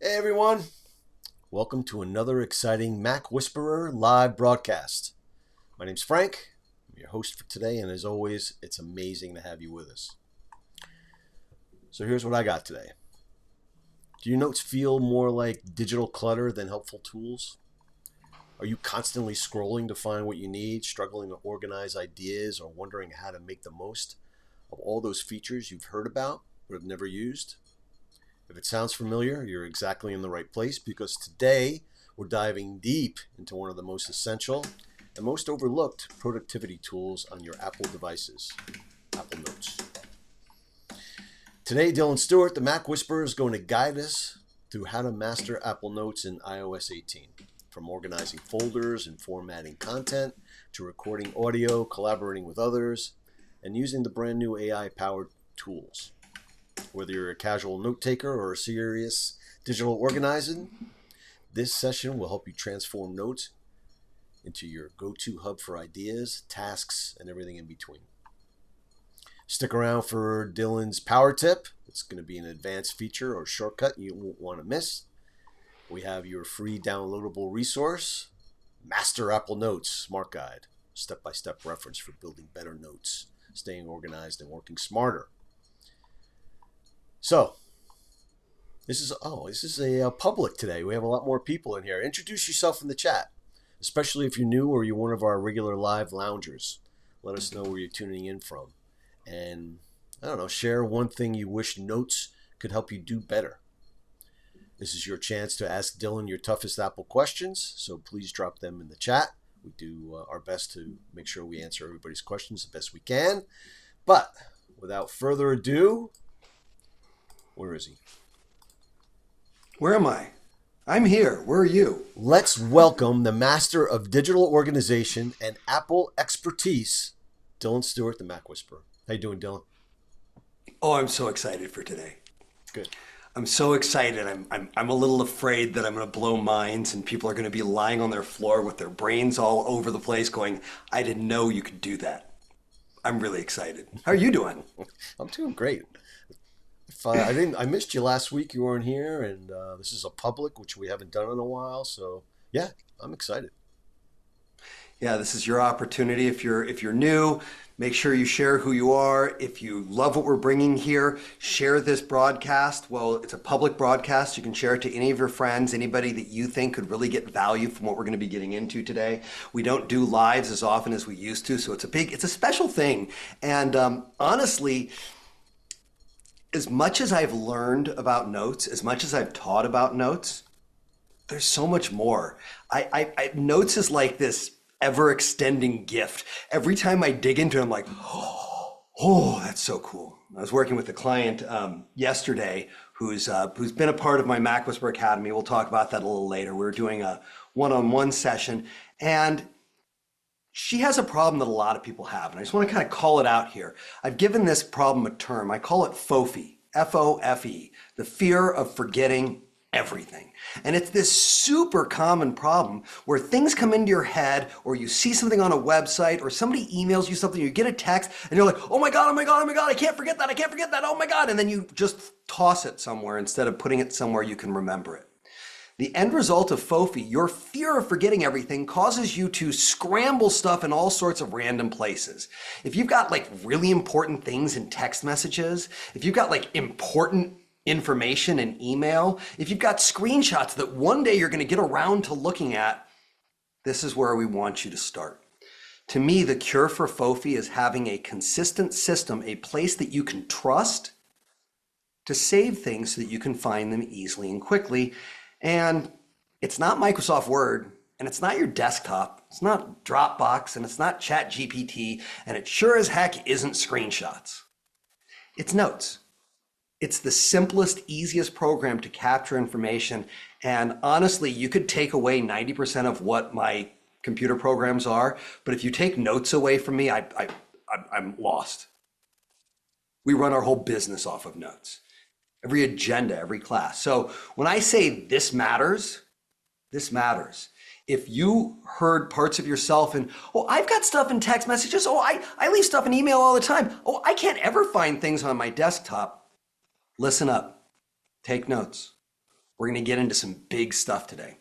Hey everyone, welcome to another exciting MacWhisperer live broadcast. My name's Frank, I'm your host for today, and as always, it's amazing to have you with us. So here's what I got today. Do your notes feel more like digital clutter than helpful tools? Are you constantly scrolling to find what you need, struggling to organize ideas, or wondering how to make the most of all those features you've heard about but have never used? If it sounds familiar, you're exactly in the right place, because today we're diving deep into one of the most essential and most overlooked productivity tools on your Apple devices, Apple Notes. Today, Dylan Stewart, the MacWhisperer, is going to guide us through how to master Apple Notes in iOS 18, from organizing folders and formatting content to recording audio, collaborating with others, and using the brand new AI-powered tools. Whether you're a casual note taker or a serious digital organizer, this session will help you transform notes into your go-to hub for ideas, tasks, and everything in between. Stick around for Dylan's power tip. It's going to be an advanced feature or shortcut you won't want to miss. We have your free downloadable resource, Master Apple Notes Smart Guide, step-by-step reference for building better notes, staying organized, and working smarter. So, this is a public today. We have a lot more people in here. Introduce yourself in the chat, especially if you're new or you're one of our regular live loungers. Let us know where you're tuning in from. And, share one thing you wish Notes could help you do better. This is your chance to ask Dylan your toughest Apple questions, so please drop them in the chat. We do our best to make sure we answer everybody's questions the best we can. But, without further ado, where is he? Where am I? I'm here. Where are you? Let's welcome the master of digital organization and Apple expertise, Dylan Stewart, the MacWhisperer. How you doing, Dylan? Oh, I'm so excited for today. Good. I'm so excited. I'm a little afraid that I'm going to blow minds and people are going to be lying on their floor with their brains all over the place going, I didn't know you could do that. I'm really excited. How are you doing? I'm doing great. I missed you last week. You weren't here, and this is a public, which we haven't done in a while. So yeah, I'm excited. Yeah, this is your opportunity. If you're new, make sure you share who you are. If you love what we're bringing here, share this broadcast. Well, it's a public broadcast. You can share it to any of your friends, anybody that you think could really get value from what we're going to be getting into today. We don't do lives as often as we used to, so it's a special thing. And honestly, as much as I've learned about notes, as much as I've taught about notes, there's so much more. Notes is like this ever-extending gift. Every time I dig into it, I'm like, oh, that's so cool. I was working with a client yesterday who's been a part of my MacWhisperer Academy. We'll talk about that a little later. We were doing a one-on-one session, and she has a problem that a lot of people have, and I just want to kind of call it out here. I've given this problem a term. I call it FOFE, F-O-F-E, the fear of forgetting everything. And it's this super common problem where things come into your head, or you see something on a website, or somebody emails you something, you get a text, and you're like, oh my God, I can't forget that, oh my God, and then you just toss it somewhere instead of putting it somewhere you can remember it. The end result of FOFE, your fear of forgetting everything, causes you to scramble stuff in all sorts of random places. If you've got like really important things in text messages, if you've got like important information in email, if you've got screenshots that one day you're going to get around to looking at, this is where we want you to start. To me, the cure for FOFE is having a consistent system, a place that you can trust to save things so that you can find them easily and quickly. And it's not Microsoft Word, and it's not your desktop, it's not Dropbox, and it's not ChatGPT, and it sure as heck isn't screenshots. It's Notes. It's the simplest, easiest program to capture information, and honestly, you could take away 90% of what my computer programs are, but if you take Notes away from me, I'm lost. We run our whole business off of Notes. Every agenda, every class. So when I say this matters, this matters. If you heard parts of yourself and, oh, I've got stuff in text messages. Oh, I leave stuff in email all the time. Oh, I can't ever find things on my desktop. Listen up. Take notes. We're going to get into some big stuff today.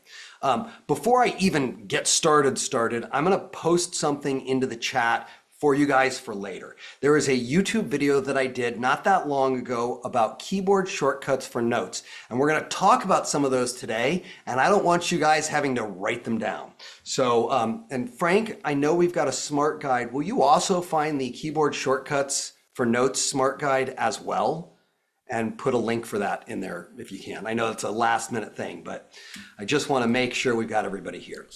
Before I even get started, I'm going to post something into the chat for you guys for later. There is a YouTube video that I did not that long ago about keyboard shortcuts for notes. And we're going to talk about some of those today. And I don't want you guys having to write them down. So, and Frank, I know we've got a smart guide. Will you also find the keyboard shortcuts for notes smart guide as well? And put a link for that in there if you can. I know it's a last minute thing, but I just want to make sure we've got everybody here.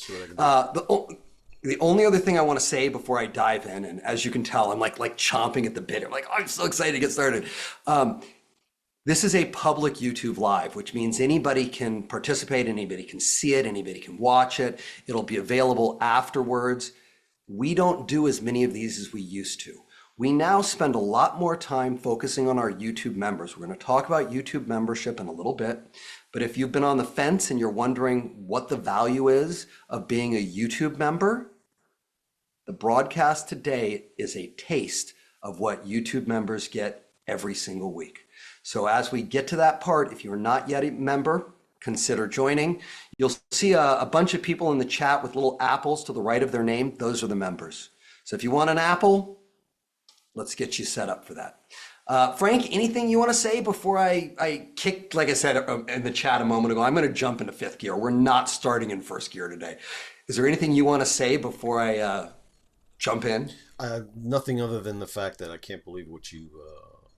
The only other thing I want to say before I dive in, and as you can tell, I'm like chomping at the bit. I'm like, oh, I'm so excited to get started. This is a public YouTube live, which means anybody can participate, anybody can see it, anybody can watch it. It'll be available afterwards. We don't do as many of these as we used to. We now spend a lot more time focusing on our YouTube members. We're going to talk about YouTube membership in a little bit. But if you've been on the fence and you're wondering what the value is of being a YouTube member, the broadcast today is a taste of what YouTube members get every single week. So as we get to that part, if you're not yet a member, consider joining. You'll see a bunch of people in the chat with little apples to the right of their name. Those are the members. So if you want an apple, let's get you set up for that. Frank, anything you want to say before I kick, like I said in the chat a moment ago, I'm going to jump into fifth gear. We're not starting in first gear today. Is there anything you want to say before I jump in? Nothing other than the fact that I can't believe what you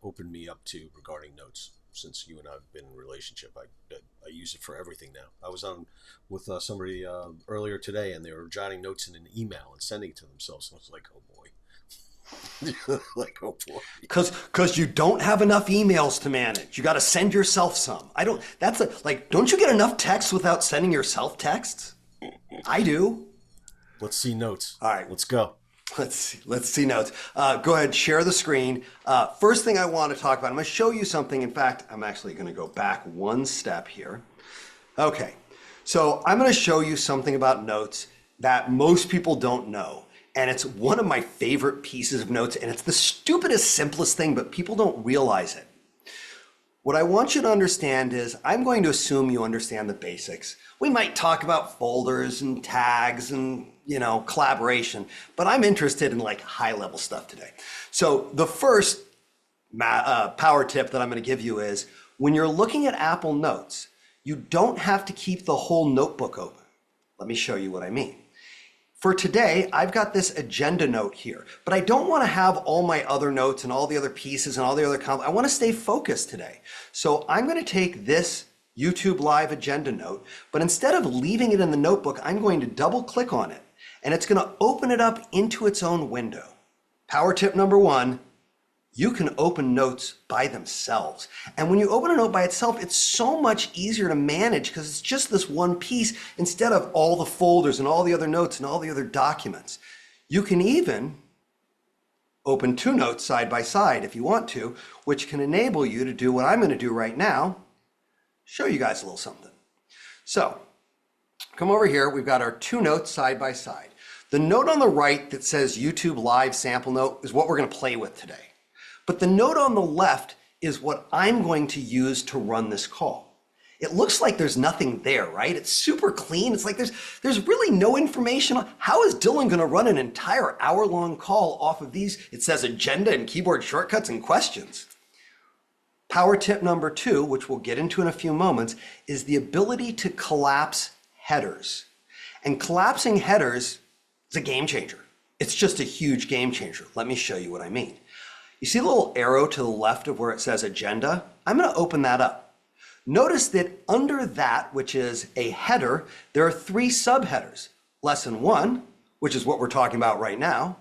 opened me up to regarding notes. Since you and I have been in a relationship, I use it for everything now. I was on with somebody earlier today, and they were jotting notes in an email and sending it to themselves. And I was like, oh boy. Like, oh boy. Because you don't have enough emails to manage. You got to send yourself some. Don't you get enough texts without sending yourself texts? I do. Let's see notes. All right. Let's go. Let's see notes. Go ahead, share the screen. First thing I want to talk about, I'm going to show you something. In fact, I'm actually going to go back one step here. Okay. So I'm going to show you something about notes that most people don't know. And it's one of my favorite pieces of notes, and it's the stupidest, simplest thing, but people don't realize it. What I want you to understand is I'm going to assume you understand the basics. We might talk about folders and tags and, collaboration, but I'm interested in like high-level stuff today. So the first power tip that I'm going to give you is when you're looking at Apple Notes, you don't have to keep the whole notebook open. Let me show you what I mean. For today, I've got this agenda note here, but I don't want to have all my other notes and all the other pieces and all the other I want to stay focused today. So I'm going to take this YouTube Live agenda note, but instead of leaving it in the notebook, I'm going to double click on it, and it's going to open it up into its own window. Power tip number one, you can open notes by themselves. And when you open a note by itself, it's so much easier to manage because it's just this one piece instead of all the folders and all the other notes and all the other documents. You can even open two notes side by side if you want to, which can enable you to do what I'm going to do right now, show you guys a little something. So come over here. We've got our two notes side by side. The note on the right that says YouTube Live sample note is what we're going to play with today. But the note on the left is what I'm going to use to run this call. It looks like there's nothing there, right? It's super clean. It's like there's really no information. How is Dylan going to run an entire hour-long call off of these? It says agenda and keyboard shortcuts and questions. Power tip number two, which we'll get into in a few moments, is the ability to collapse headers. And collapsing headers is a game changer. It's just a huge game changer. Let me show you what I mean. You see the little arrow to the left of where it says agenda? I'm going to open that up. Notice that under that, which is a header, there are three subheaders. Lesson 1, which is what we're talking about right now.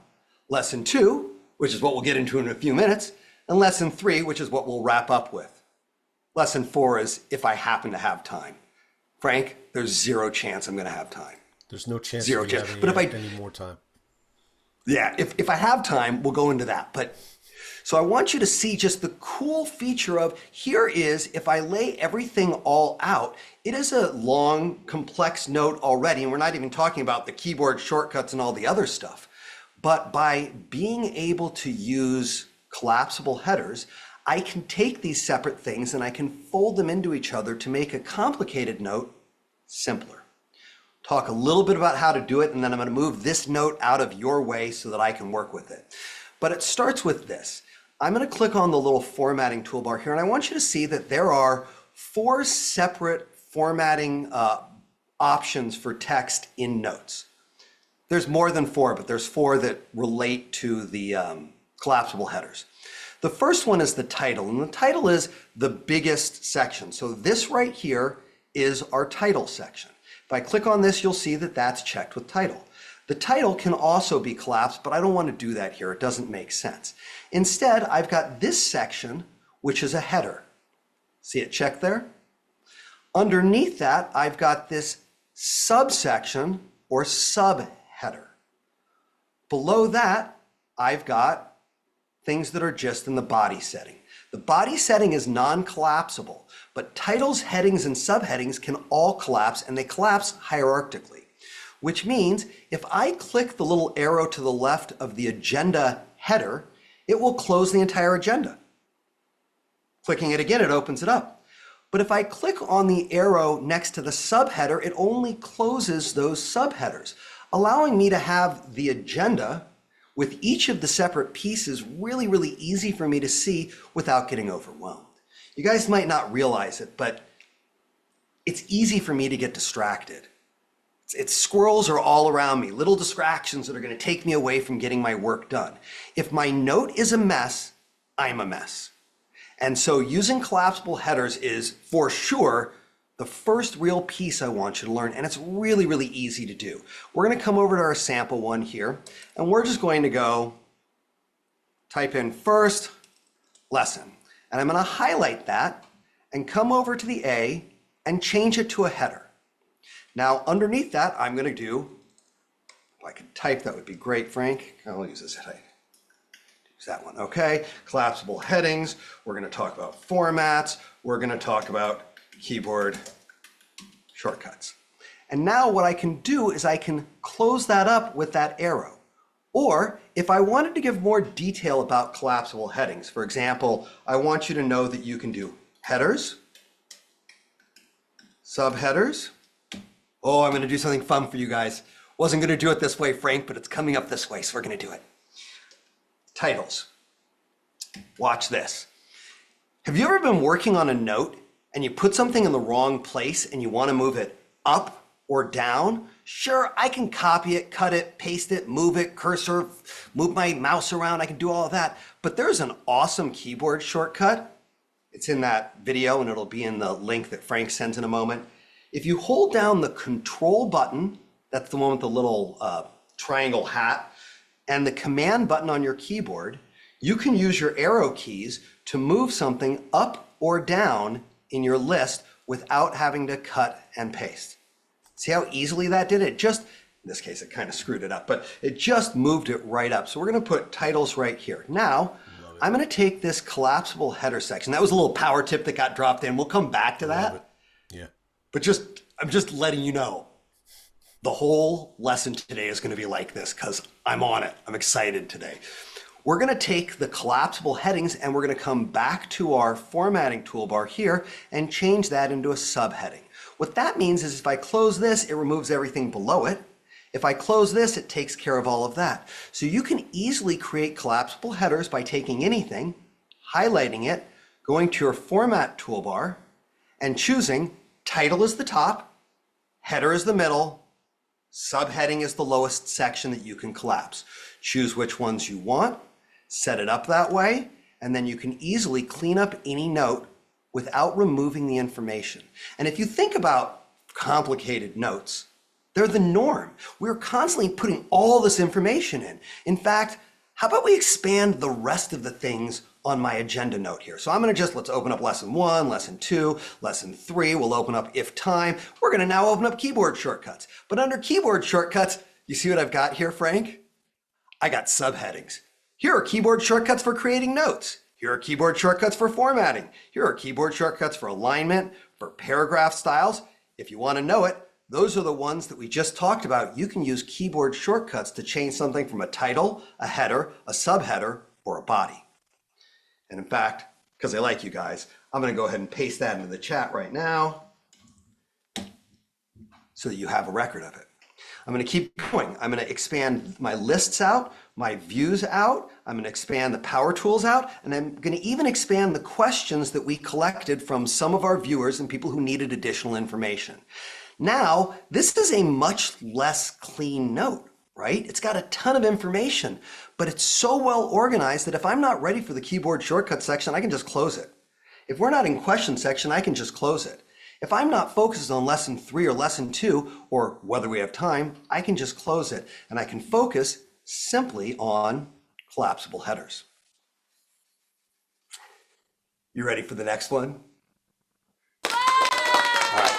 Lesson 2, which is what we'll get into in a few minutes. And lesson 3, which is what we'll wrap up with. Lesson 4 is if I happen to have time. Frank, there's zero chance I'm going to have time. There's no chance zero chance. But if I any more time. Yeah, if I have time, we'll go into that. But so I want you to see just the cool feature of here is, if I lay everything all out, it is a long, complex note already, and we're not even talking about the keyboard shortcuts and all the other stuff. But by being able to use collapsible headers, I can take these separate things and I can fold them into each other to make a complicated note simpler. Talk a little bit about how to do it, and then I'm going to move this note out of your way so that I can work with it. But it starts with this. I'm going to click on the little formatting toolbar here, and I want you to see that there are 4 separate formatting options for text in notes. There's more than 4, but there's 4 that relate to the collapsible headers. The first one is the title, and the title is the biggest section. So this right here is our title section. If I click on this, you'll see that that's checked with title. The title can also be collapsed, but I don't want to do that here. It doesn't make sense. Instead, I've got this section, which is a header. See it checked there? Underneath that, I've got this subsection or subheader. Below that, I've got things that are just in the body setting. The body setting is non-collapsible, but titles, headings, and subheadings can all collapse, and they collapse hierarchically, which means if I click the little arrow to the left of the agenda header, it will close the entire agenda. Clicking it again, it opens it up. But if I click on the arrow next to the subheader, it only closes those subheaders, allowing me to have the agenda with each of the separate pieces really, really easy for me to see without getting overwhelmed. You guys might not realize it, but it's easy for me to get distracted. It's squirrels are all around me, little distractions that are going to take me away from getting my work done. If my note is a mess, I'm a mess. And so using collapsible headers is for sure the first real piece I want you to learn, and it's really, really easy to do. We're going to come over to our sample one here, and we're just going to go type in first lesson. And I'm going to highlight that and come over to the A and change it to a header. Now, underneath that, I'm going to do, if I could type, that would be great, Frank. I'll use this heading. Use that one. Okay, collapsible headings. We're going to talk about formats. We're going to talk about keyboard shortcuts. And now what I can do is I can close that up with that arrow. Or if I wanted to give more detail about collapsible headings, for example, I want you to know that you can do headers, subheaders. Oh, I'm going to do something fun for you guys. Wasn't going to do it this way, Frank, but it's coming up this way, so we're going to do it. Titles. Watch this. Have you ever been working on a note and you put something in the wrong place and you want to move it up or down? Sure, I can copy it, cut it, paste it, move it, cursor, move my mouse around. I can do all of that. But there's an awesome keyboard shortcut. It's in that video and it'll be in the link that Frank sends in a moment. If you hold down the control button, that's the one with the little triangle hat, and the command button on your keyboard, you can use your arrow keys to move something up or down in your list without having to cut and paste. See how easily that did it? Just, in this case, it kind of screwed it up, but it just moved it right up. So we're going to put titles right here. Now, I'm going to take this collapsible header section. That was a little power tip that got dropped in. We'll come back to that. Yeah. But I'm just letting you know, the whole lesson today is going to be like this because I'm on it. I'm excited today. We're going to take the collapsible headings and we're going to come back to our formatting toolbar here and change that into a subheading. What that means is if I close this, it removes everything below it. If I close this, it takes care of all of that. So you can easily create collapsible headers by taking anything, highlighting it, going to your format toolbar, and choosing title is the top, header is the middle, subheading is the lowest section that you can collapse. Choose which ones you want, set it up that way, and then you can easily clean up any note without removing the information. And if you think about complicated notes, they're the norm. We're constantly putting all this information in. In fact, how about we expand the rest of the things on my agenda note here? So I'm going to let's open up lesson 1, lesson 2, lesson 3. We'll open up if time. We're going to now open up keyboard shortcuts. But under keyboard shortcuts, you see what I've got here, Frank? I got subheadings. Here are keyboard shortcuts for creating notes. Here are keyboard shortcuts for formatting. Here are keyboard shortcuts for alignment, for paragraph styles. If you want to know it, those are the ones that we just talked about. You can use keyboard shortcuts to change something from a title, a header, a subheader, or a body. And in fact, because I like you guys, I'm going to go ahead and paste that into the chat right now so that you have a record of it. I'm going to keep going. I'm going to expand my lists out, my views out. I'm going to expand the power tools out, and I'm going to even expand the questions that we collected from some of our viewers and people who needed additional information. Now, this is a much less clean note, right? It's got a ton of information, but it's so well organized that if I'm not ready for the keyboard shortcut section, I can just close it. If we're not in question section, I can just close it. If I'm not focused on lesson 3 or lesson 2, or whether we have time, I can just close it, and I can focus simply on collapsible headers. You ready for the next one? All right.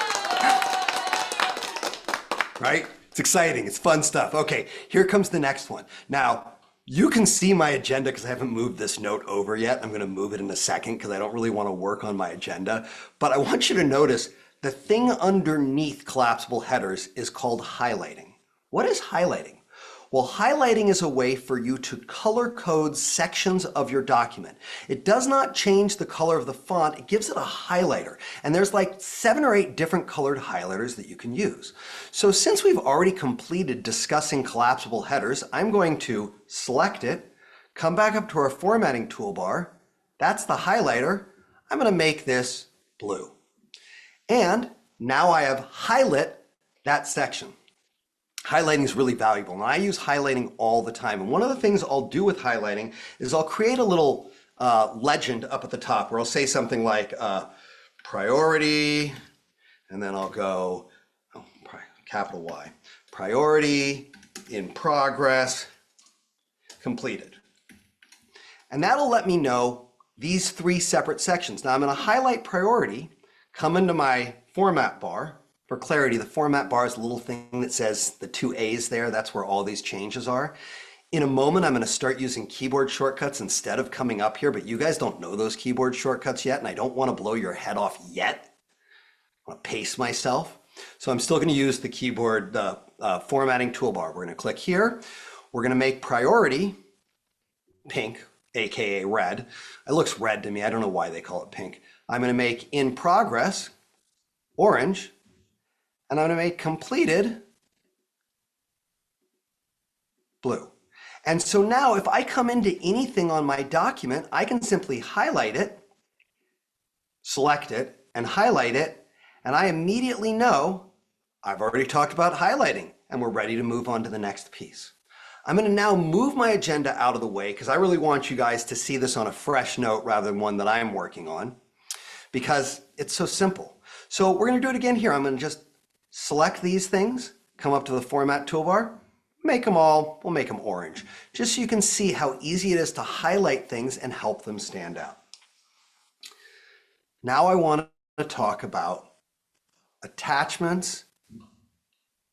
Right? It's exciting. It's fun stuff. Okay, here comes the next one. Now, you can see my agenda because I haven't moved this note over yet. I'm going to move it in a second because I don't really want to work on my agenda. But I want you to notice the thing underneath collapsible headers is called highlighting. What is highlighting? Well, highlighting is a way for you to color code sections of your document. It does not change the color of the font, it gives it a highlighter. And there's like 7 or 8 different colored highlighters that you can use. So since we've already completed discussing collapsible headers, I'm going to select it, come back up to our formatting toolbar. That's the highlighter. I'm going to make this blue. And now I have highlighted that section. Highlighting is really valuable, and I use highlighting all the time. And one of the things I'll do with highlighting is I'll create a little legend up at the top where I'll say something like priority, and then I'll go capital Y, priority, in progress, completed. And that'll let me know these 3 separate sections. Now I'm going to highlight priority, come into my format bar. For clarity, the format bar is a little thing that says the 2 A's there. That's where all these changes are. In a moment, I'm going to start using keyboard shortcuts instead of coming up here, but you guys don't know those keyboard shortcuts yet, and I don't want to blow your head off yet. I want to pace myself. So I'm still going to use the keyboard formatting toolbar. We're going to click here. We're going to make priority pink, aka red. It looks red to me. I don't know why they call it pink. I'm going to make in progress orange. And I'm going to make completed blue. And so now if I come into anything on my document, I can simply highlight it, select it, and highlight it. And I immediately know I've already talked about highlighting, and we're ready to move on to the next piece. I'm going to now move my agenda out of the way because I really want you guys to see this on a fresh note rather than one that I'm working on, because it's so simple. So we're going to do it again here. I'm going to just select these things, come up to the format toolbar, make them all, we'll make them orange, just so you can see how easy it is to highlight things and help them stand out. Now I want to talk about attachments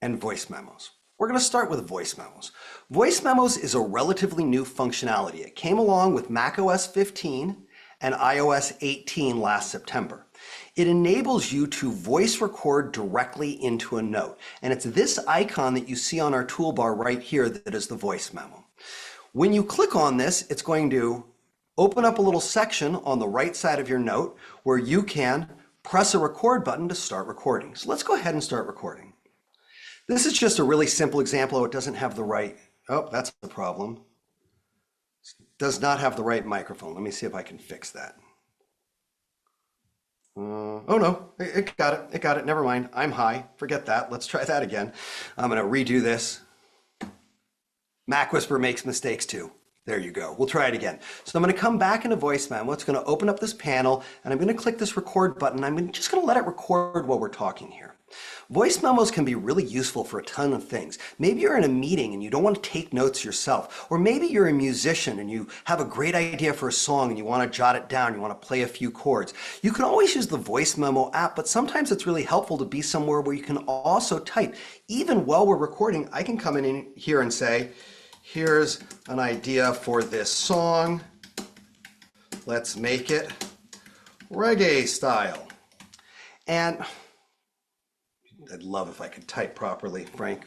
and voice memos. We're going to start with voice memos. Voice memos is a relatively new functionality. It came along with macOS 15 and iOS 18 last September. It enables you to voice record directly into a note. And it's this icon that you see on our toolbar right here that is the voice memo. When you click on this, it's going to open up a little section on the right side of your note where you can press a record button to start recording. So let's go ahead and start recording. This is just a really simple example. It doesn't have the right, oh, that's the problem. It does not have the right microphone. Let me see if I can fix that. Oh no, it got it. It got it. Never mind. I'm high. Forget that. Let's try that again. I'm going to redo this. MacWhisperer makes mistakes too. There you go. We'll try it again. So I'm going to come back into voice memo. It's going to open up this panel and I'm going to click this record button. I'm just going to let it record while we're talking here. Voice memos can be really useful for a ton of things. Maybe you're in a meeting and you don't want to take notes yourself, or maybe you're a musician and you have a great idea for a song and you want to jot it down, you want to play a few chords. You can always use the voice memo app, but sometimes it's really helpful to be somewhere where you can also type. Even while we're recording, I can come in here and say, here's an idea for this song. Let's make it reggae style. And I'd love if I could type properly, Frank.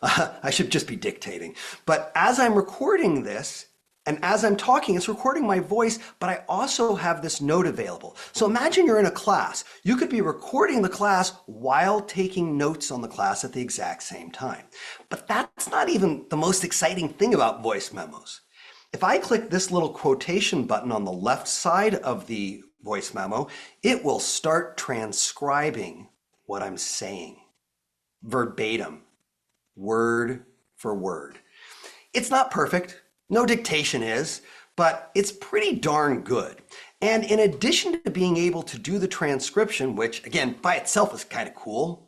I should just be dictating. But as I'm recording this, And as I'm talking, it's recording my voice, but I also have this note available. So imagine you're in a class. You could be recording the class while taking notes on the class at the exact same time. But that's not even the most exciting thing about voice memos. If I click this little quotation button on the left side of the voice memo, it will start transcribing what I'm saying, verbatim, word for word. It's not perfect. No dictation is, but it's pretty darn good. And in addition to being able to do the transcription, which again, by itself is kind of cool.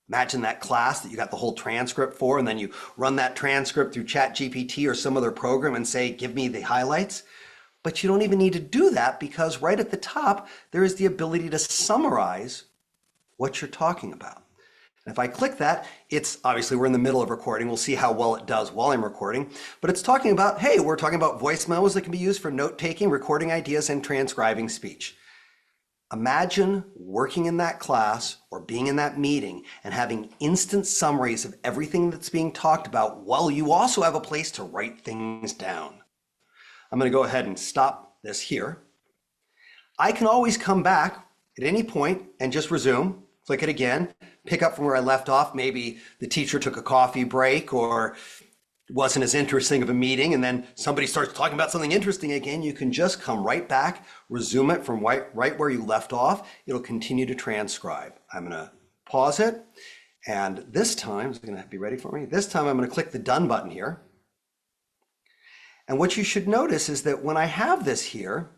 Imagine that class that you got the whole transcript for, and then you run that transcript through ChatGPT or some other program and say, give me the highlights. But you don't even need to do that because right at the top, there is the ability to summarize what you're talking about. And if I click that, it's obviously we're in the middle of recording. We'll see how well it does while I'm recording. But it's talking about, hey, we're talking about voice memos that can be used for note-taking, recording ideas, and transcribing speech. Imagine working in that class or being in that meeting and having instant summaries of everything that's being talked about while you also have a place to write things down. I'm going to go ahead and stop this here. I can always come back at any point and just resume. Click it again, pick up from where I left off. Maybe the teacher took a coffee break or it wasn't as interesting of a meeting, and then somebody starts talking about something interesting again. You can just come right back, resume it from right where you left off. It'll continue to transcribe. I'm going to pause it, and this time, it's going to be ready for me. This time I'm going to click the done button here. And what you should notice is that when I have this here,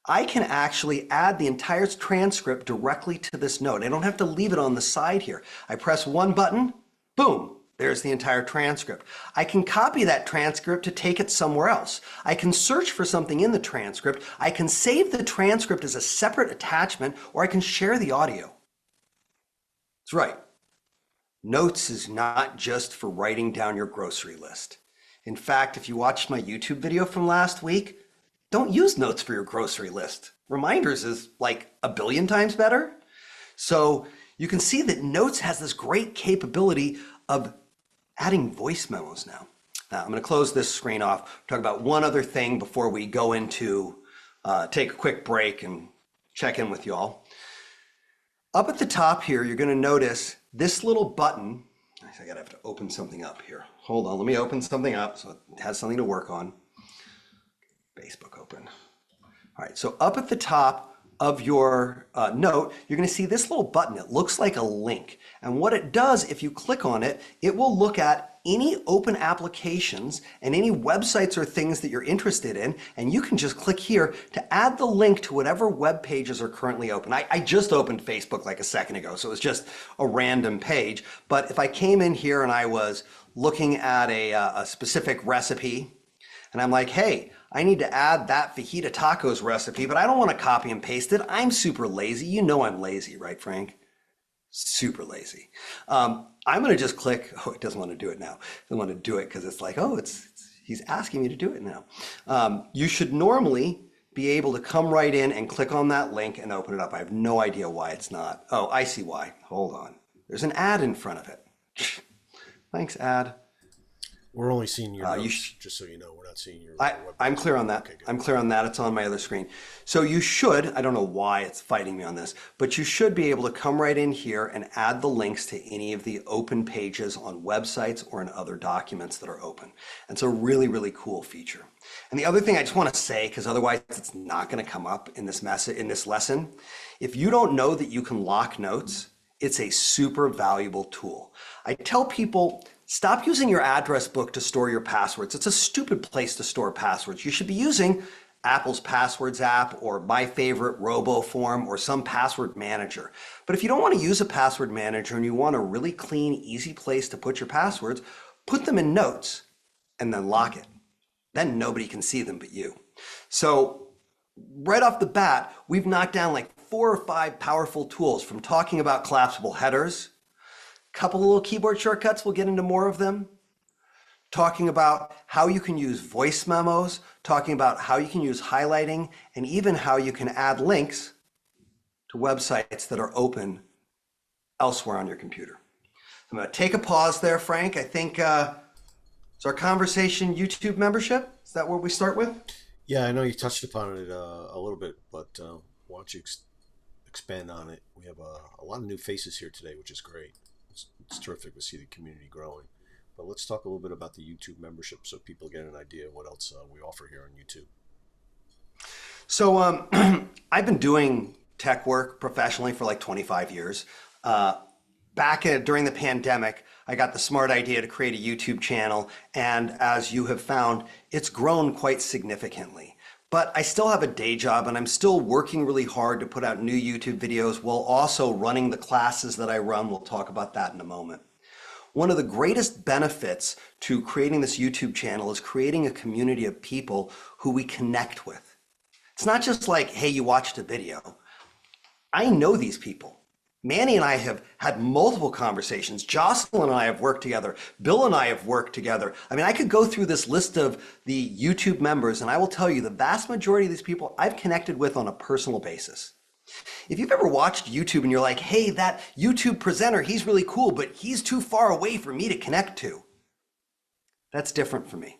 I can actually add the entire transcript directly to this note. I don't have to leave it on the side here. I press one button, boom, there's the entire transcript. I can copy that transcript to take it somewhere else. I can search for something in the transcript. I can save the transcript as a separate attachment, or I can share the audio. That's right. Notes is not just for writing down your grocery list. In fact, if you watched my YouTube video from last week, don't use notes for your grocery list. Reminders is like 1 billion times better. So you can see that Notes has this great capability of adding voice memos now. Now I'm going to close this screen off, talk about one other thing before we go into take a quick break and check in with y'all. Up at the top here, you're going to notice this little button. I gotta have to open something up here. Hold on, let me open something up so it has something to work on. Facebook open. All right, so up at the top of your note, you're going to see this little button. It looks like a link. And what it does, if you click on it, it will look at any open applications and any websites or things that you're interested in. And you can just click here to add the link to whatever web pages are currently open. I just opened Facebook like a second ago, so it was just a random page. But if I came in here and I was looking at a specific recipe, and I'm like, hey, I need to add that fajita tacos recipe, but I don't want to copy and paste it. I'm super lazy. You know I'm lazy, right, Frank? Super lazy. I'm going to just click. Oh, it doesn't want to do it now. It doesn't want to do it because it's like, oh, he's asking me to do it now. You should normally be able to come right in and click on that link and open it up. I have no idea why it's not. Oh, I see why. Hold on. There's an ad in front of it. Thanks, ad. We're only seeing your notes, just so you know. We're not seeing your I'm clear on that. Okay, I'm clear on that. It's on my other screen. So you should, I don't know why it's fighting me on this, but you should be able to come right in here and add the links to any of the open pages on websites or in other documents that are open. And it's a really, really cool feature. And the other thing I just want to say, because otherwise it's not going to come up in this lesson, if you don't know that you can lock notes, it's a super valuable tool. I tell people, stop using your address book to store your passwords. It's a stupid place to store passwords. You should be using Apple's Passwords app or my favorite RoboForm or some password manager. But if you don't want to use a password manager and you want a really clean, easy place to put your passwords, put them in Notes and then lock it. Then nobody can see them but you. So right off the bat, we've knocked down like 4 or 5 powerful tools, from talking about collapsible headers, couple of little keyboard shortcuts, we'll get into more of them. Talking about how you can use voice memos, talking about how you can use highlighting, and even how you can add links to websites that are open elsewhere on your computer. I'm going to take a pause there, Frank. I think So our conversation YouTube membership, is that where we start with? Yeah, I know you touched upon it a little bit, but why don't you expand on it? We have a lot of new faces here today, which is great. It's terrific to see the community growing. But let's talk a little bit about the YouTube membership so people get an idea of what else we offer here on YouTube. So I've been doing tech work professionally for like 25 years. During the pandemic, I got the smart idea to create a YouTube channel. And as you have found, it's grown quite significantly. But I still have a day job and I'm still working really hard to put out new YouTube videos while also running the classes that I run. We'll talk about that in a moment. One of the greatest benefits to creating this YouTube channel is creating a community of people who we connect with. It's not just like, hey, you watched a video. I know these people. Manny and I have had multiple conversations. Jocelyn and I have worked together. Bill and I have worked together. I mean, I could go through this list of the YouTube members, and I will tell you the vast majority of these people I've connected with on a personal basis. If you've ever watched YouTube and you're like, hey, that YouTube presenter, he's really cool, but he's too far away for me to connect to. That's different for me.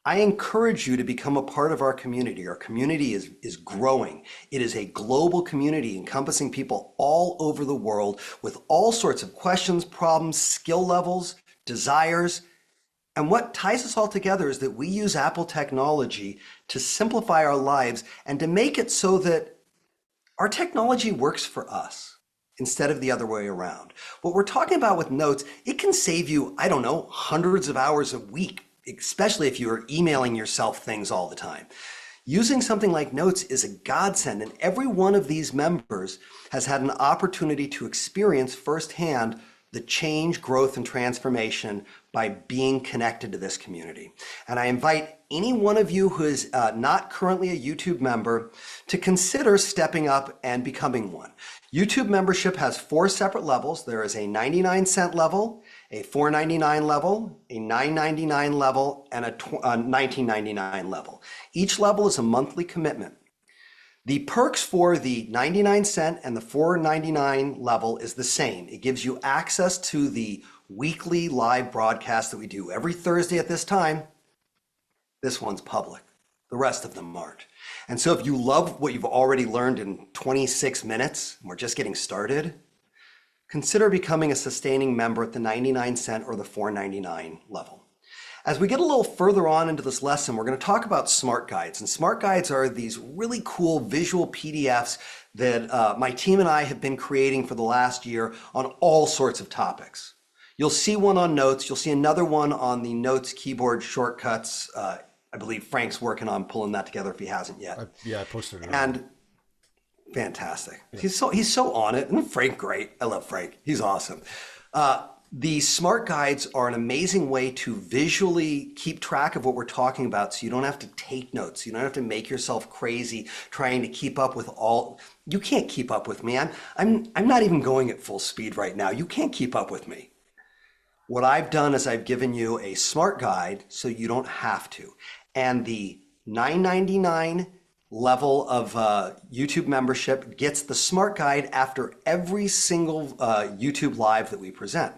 I encourage you to become a part of our community. Our community is growing. It is a global community encompassing people all over the world with all sorts of questions, problems, skill levels, desires. And what ties us all together is that we use Apple technology to simplify our lives and to make it so that our technology works for us instead of the other way around. What we're talking about with Notes, it can save you, I don't know, hundreds of hours a week, especially if you're emailing yourself things all the time. Using something like Notes is a godsend, and every one of these members has had an opportunity to experience firsthand the change, growth, and transformation by being connected to this community. And I invite any one of you who is not currently a YouTube member to consider stepping up and becoming one. YouTube membership has 4 separate levels. There is a 99-cent level, a $4.99 level, a $9.99 level, and a $19.99 level. Each level is a monthly commitment. The perks for the 99-cent and the $4.99 level is the same. It gives you access to the weekly live broadcast that we do every Thursday at this time. This one's public. The rest of them aren't. And so if you love what you've already learned in 26 minutes, and we're just getting started, consider becoming a sustaining member at the 99-cent or the $4.99 level. As we get a little further on into this lesson, we're going to talk about smart guides. And smart guides are these really cool visual PDFs that my team and I have been creating for the last year on all sorts of topics. You'll see one on Notes. You'll see another one on the Notes keyboard shortcuts. I believe Frank's working on pulling that together if he hasn't yet. I posted it. And fantastic. Yeah. He's so on it. And Frank, great. I love Frank. He's awesome. The smart guides are an amazing way to visually keep track of what we're talking about so you don't have to take notes. You don't have to make yourself crazy trying to keep up with all. You can't keep up with me. I'm not even going at full speed right now. You can't keep up with me. What I've done is I've given you a smart guide so you don't have to. And the $9.99 level of YouTube membership gets the smart guide after every single YouTube live that we present.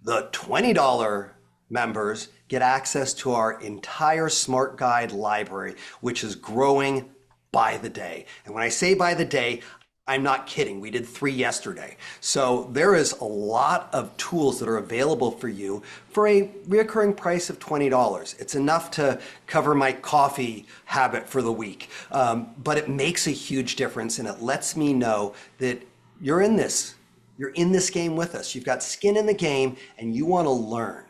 The $20 members get access to our entire smart guide library, which is growing by the day. And when I say by the day, I'm not kidding. We did 3 yesterday. So there is a lot of tools that are available for you for a reoccurring price of $20. It's enough to cover my coffee habit for the week. But it makes a huge difference, and it lets me know that you're in this. You're in this game with us. You've got skin in the game, and you want to learn.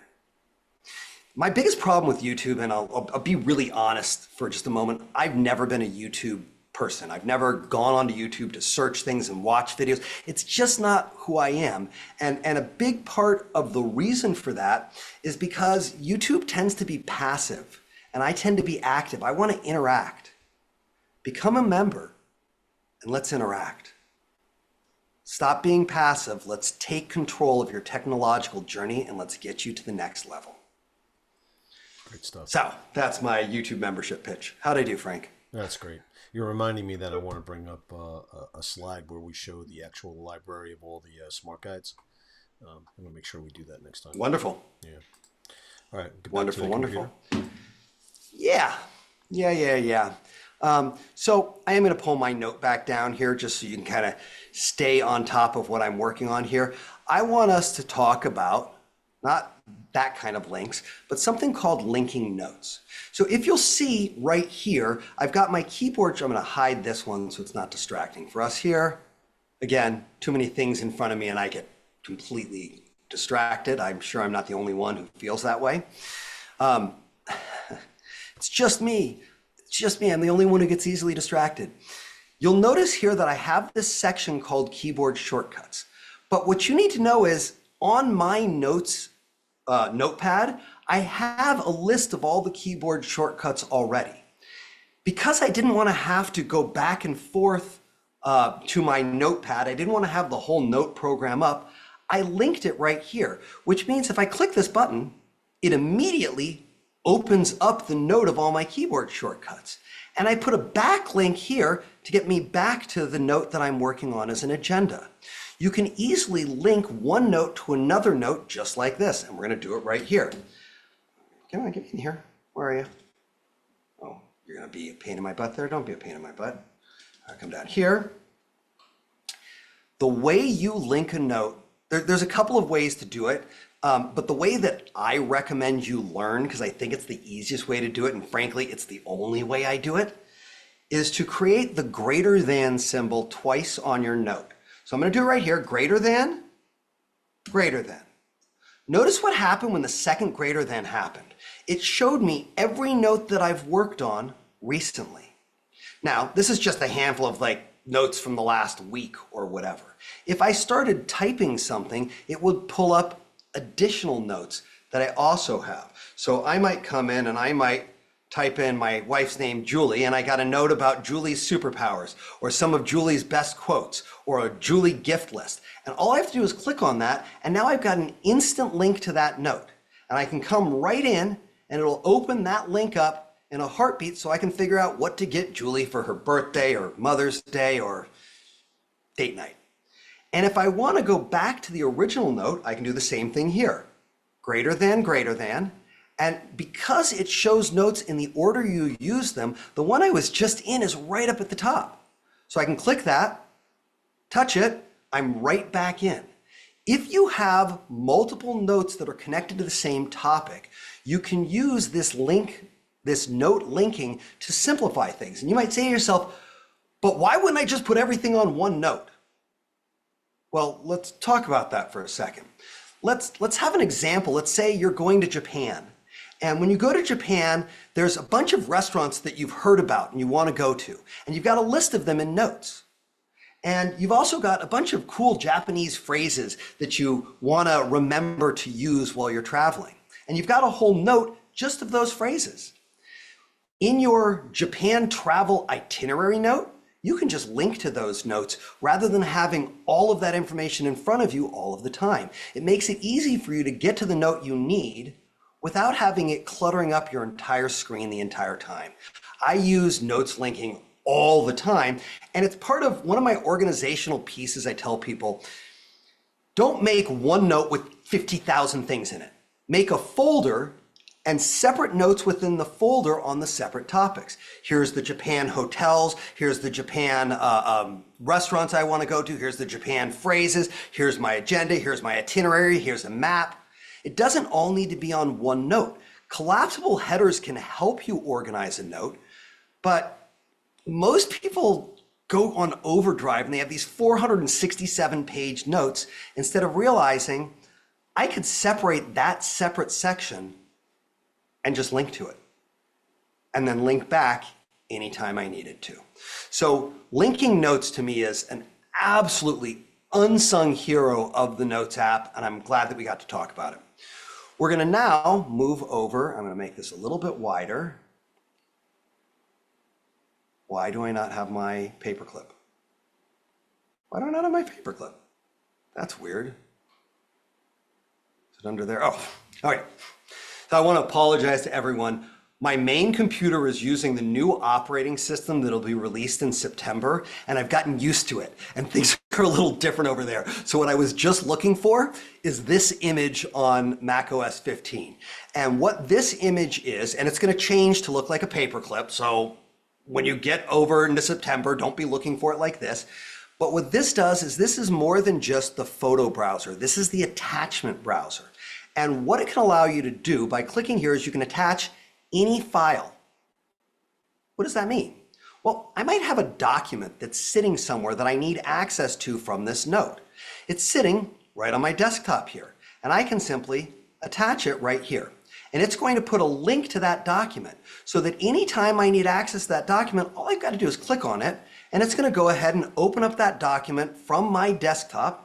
My biggest problem with YouTube, and I'll be really honest for just a moment, I've never been a YouTube person. I've never gone onto YouTube to search things and watch videos. It's just not who I am. And a big part of the reason for that is because YouTube tends to be passive, and I tend to be active. I want to interact. Become a member, and let's interact. Stop being passive. Let's take control of your technological journey, and let's get you to the next level. Great stuff. So that's my YouTube membership pitch. How'd I do, Frank? That's great. You're reminding me that I want to bring up a slide where we show the actual library of all the smart guides. I'm going to make sure we do that next time. Wonderful. Yeah. All right. Get back to Wonderful, the wonderful. computer. Yeah. So I am going to pull my note back down here just so you can kind of stay on top of what I'm working on here. I want us to talk about not that kind of links, but something called linking notes. So if you'll see right here, I've got my keyboard. I'm going to hide this one so it's not distracting for us here. Again, too many things in front of me and I get completely distracted. I'm sure I'm not the only one who feels that way. It's just me. It's just me. I'm the only one who gets easily distracted. You'll notice here that I have this section called keyboard shortcuts. But what you need to know is on my notes notepad, I have a list of all the keyboard shortcuts already. Because I didn't want to have to go back and forth to my notepad, I didn't want to have the whole note program up, I linked it right here, which means if I click this button, it immediately opens up the note of all my keyboard shortcuts. And I put a backlink here to get me back to the note that I'm working on as an agenda. You can easily link one note to another note just like this, and we're going to do it right here. Come on, get in here. Where are you? Oh, you're going to be a pain in my butt there? Don't be a pain in my butt. I'll come down here. The way you link a note, there's a couple of ways to do it, but the way that I recommend you learn, because I think it's the easiest way to do it, and frankly, it's the only way I do it, is to create the greater than symbol twice on your note. So I'm going to do it right here, greater than, greater than. Notice what happened when the second greater than happened. It showed me every note that I've worked on recently. Now, this is just a handful of notes from the last week or whatever. If I started typing something, it would pull up additional notes that I also have. So I might come in and I might type in my wife's name, Julie, and I got a note about Julie's superpowers or some of Julie's best quotes or a Julie gift list. And all I have to do is click on that, and now I've got an instant link to that note. And I can come right in and it'll open that link up in a heartbeat so I can figure out what to get Julie for her birthday or Mother's Day or date night. And if I want to go back to the original note, I can do the same thing here. Greater than. And because it shows notes in the order you use them, the one I was just in is right up at the top. So I can click that, touch it, I'm right back in. If you have multiple notes that are connected to the same topic, you can use this note linking to simplify things. And you might say to yourself, but why wouldn't I just put everything on one note? Well, let's talk about that for a second. Let's have an example. Let's say you're going to Japan. And when you go to Japan, there's a bunch of restaurants that you've heard about and you want to go to. And you've got a list of them in notes. And you've also got a bunch of cool Japanese phrases that you want to remember to use while you're traveling. And you've got a whole note just of those phrases. In your Japan travel itinerary note, you can just link to those notes rather than having all of that information in front of you all of the time. It makes it easy for you to get to the note you need without having it cluttering up your entire screen the entire time. I use notes linking all the time, and it's part of one of my organizational pieces. I tell people, don't make one note with 50,000 things in it. Make a folder and separate notes within the folder on the separate topics. Here's the Japan hotels, here's the Japan restaurants I want to go to, here's the Japan phrases, here's my agenda, here's my itinerary, here's a map. It doesn't all need to be on one note. Collapsible headers can help you organize a note, but most people go on overdrive and they have these 467-page notes instead of realizing I could separate that separate section and just link to it, and then link back anytime I needed to. So linking notes to me is an absolutely unsung hero of the Notes app, and I'm glad that we got to talk about it. We're gonna now move over. I'm gonna make this a little bit wider. Why do I not have my paperclip? Why do I not have my paperclip? That's weird. Is it under there? Oh, all right. So I want to apologize to everyone. My main computer is using the new operating system that'll be released in September, and I've gotten used to it, and things are a little different over there. So what I was just looking for is this image on macOS 15. And what this image is, and it's going to change to look like a paperclip, so when you get over into September, don't be looking for it like this. But what this does is this is more than just the photo browser. This is the attachment browser. And what it can allow you to do by clicking here is you can attach any file. What does that mean? Well, I might have a document that's sitting somewhere that I need access to from this note. It's sitting right on my desktop here, and I can simply attach it right here. And it's going to put a link to that document so that anytime I need access to that document, all I've got to do is click on it, and it's going to go ahead and open up that document from my desktop.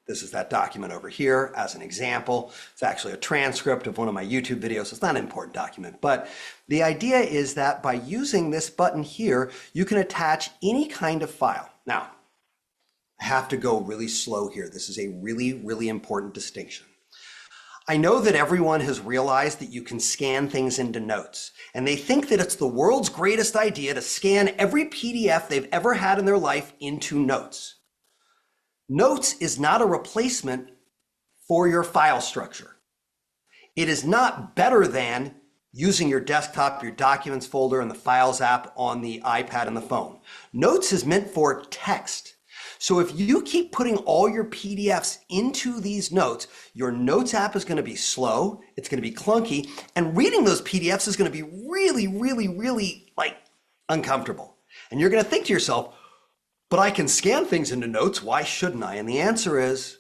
This is that document over here as an example. It's actually a transcript of one of my YouTube videos. It's not an important document, but the idea is that by using this button here, you can attach any kind of file. Now, I have to go really slow here. This is a really, really important distinction. I know that everyone has realized that you can scan things into notes, and they think that it's the world's greatest idea to scan every PDF they've ever had in their life into notes. Notes is not a replacement for your file structure. It is not better than using your desktop, your documents folder, and the files app on the iPad and the phone. Notes is meant for text. So if you keep putting all your PDFs into these notes, your notes app is going to be slow, it's going to be clunky, and reading those PDFs is going to be really, really, really uncomfortable. And you're going to think to yourself, but I can scan things into notes, why shouldn't I? And the answer is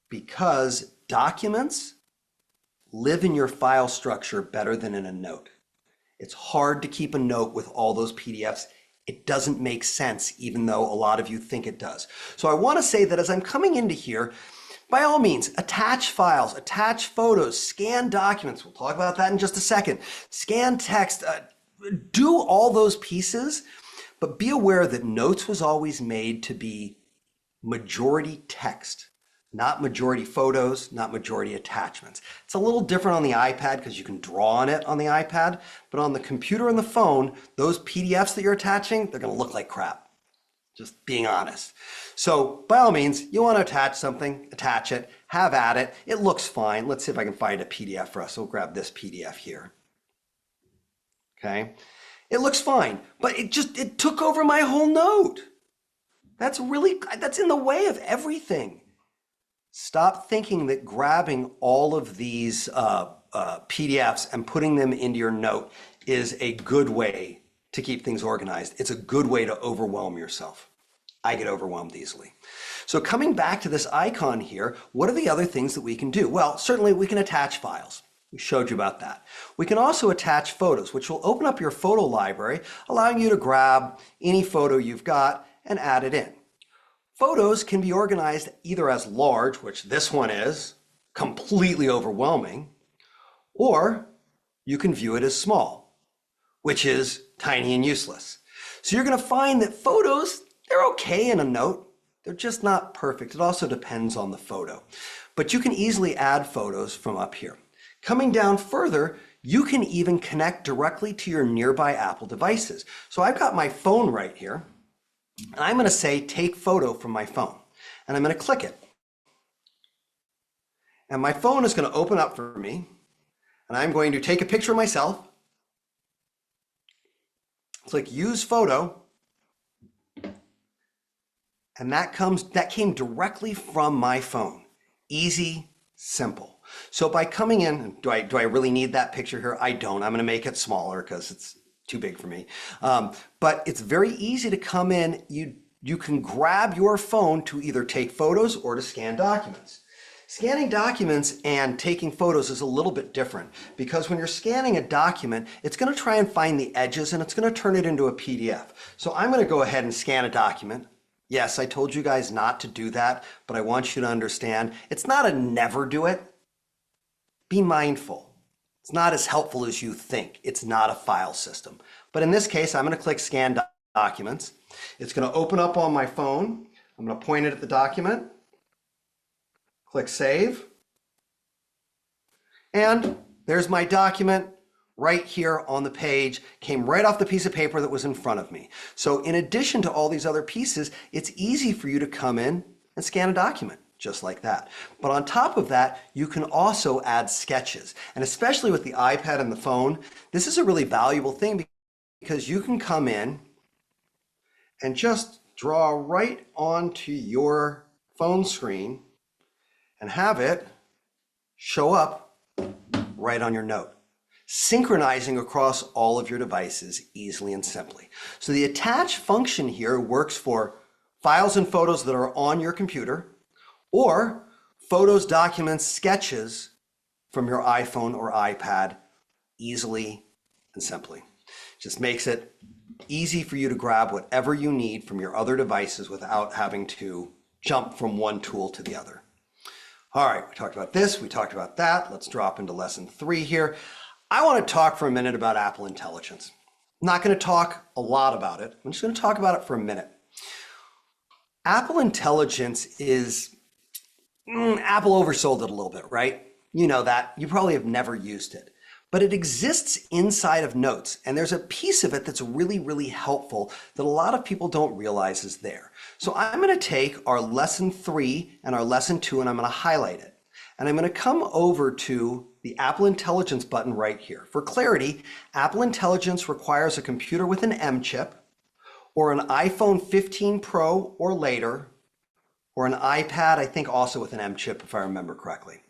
because documents live in your file structure better than in a note. It's hard to keep a note with all those PDFs. It doesn't make sense, even though a lot of you think it does. So I want to say that as I'm coming into here, by all means, attach files, attach photos, scan documents. We'll talk about that in just a second. Scan text, do all those pieces. But be aware that notes was always made to be majority text, not majority photos, not majority attachments. It's a little different on the iPad because you can draw on it on the iPad, but on the computer and the phone, those PDFs that you're attaching, they're going to look like crap. Just being honest. So by all means, you want to attach something, attach it, have at it. It looks fine. Let's see if I can find a PDF for us. We'll grab this PDF here. Okay. It looks fine, but it took over my whole note. That's in the way of everything. Stop thinking that grabbing all of these PDFs and putting them into your note is a good way to keep things organized. It's a good way to overwhelm yourself. I get overwhelmed easily. So coming back to this icon here, what are the other things that we can do? Well, certainly we can attach files. We showed you about that. We can also attach photos, which will open up your photo library, allowing you to grab any photo you've got and add it in. Photos can be organized either as large, which this one is, completely overwhelming, or you can view it as small, which is tiny and useless. So you're going to find that photos, they're okay in a note. They're just not perfect. It also depends on the photo. But you can easily add photos from up here. Coming down further, you can even connect directly to your nearby Apple devices. So I've got my phone right here, and I'm going to say take photo from my phone, and I'm going to click it. And my phone is going to open up for me, and I'm going to take a picture of myself, click use photo, and that came directly from my phone. Easy, simple. So by coming in, do I really need that picture here? I don't. I'm going to make it smaller because it's too big for me. But it's very easy to come in. You can grab your phone to either take photos or to scan documents. Scanning documents and taking photos is a little bit different because when you're scanning a document, it's going to try and find the edges and it's going to turn it into a PDF. So I'm going to go ahead and scan a document. Yes, I told you guys not to do that, but I want you to understand it's not a never do it. Be mindful. It's not as helpful as you think. It's not a file system. But in this case, I'm going to click Scan Documents. It's going to open up on my phone. I'm going to point it at the document. Click Save. And there's my document right here on the page, came right off the piece of paper that was in front of me. So in addition to all these other pieces, it's easy for you to come in and scan a document just like that. But on top of that, you can also add sketches. And especially with the iPad and the phone, this is a really valuable thing because you can come in and just draw right onto your phone screen and have it show up right on your note, synchronizing across all of your devices easily and simply. So the attach function here works for files and photos that are on your computer, or photos, documents, sketches from your iPhone or iPad easily and simply. Just makes it easy for you to grab whatever you need from your other devices without having to jump from one tool to the other. All right, we talked about this, we talked about that. Let's drop into lesson 3 here. I want to talk for a minute about Apple Intelligence. I'm not going to talk a lot about it. I'm just going to talk about it for a minute. Apple Intelligence is, Apple oversold it a little bit, right? You know that. You probably have never used it. But it exists inside of Notes, and there's a piece of it that's really, really helpful that a lot of people don't realize is there. So I'm going to take our lesson 3 and our lesson 2, and I'm going to highlight it. And I'm going to come over to the Apple Intelligence button right here. For clarity, Apple Intelligence requires a computer with an M chip, or an iPhone 15 Pro or later, or an iPad, I think also with an M chip, if I remember correctly.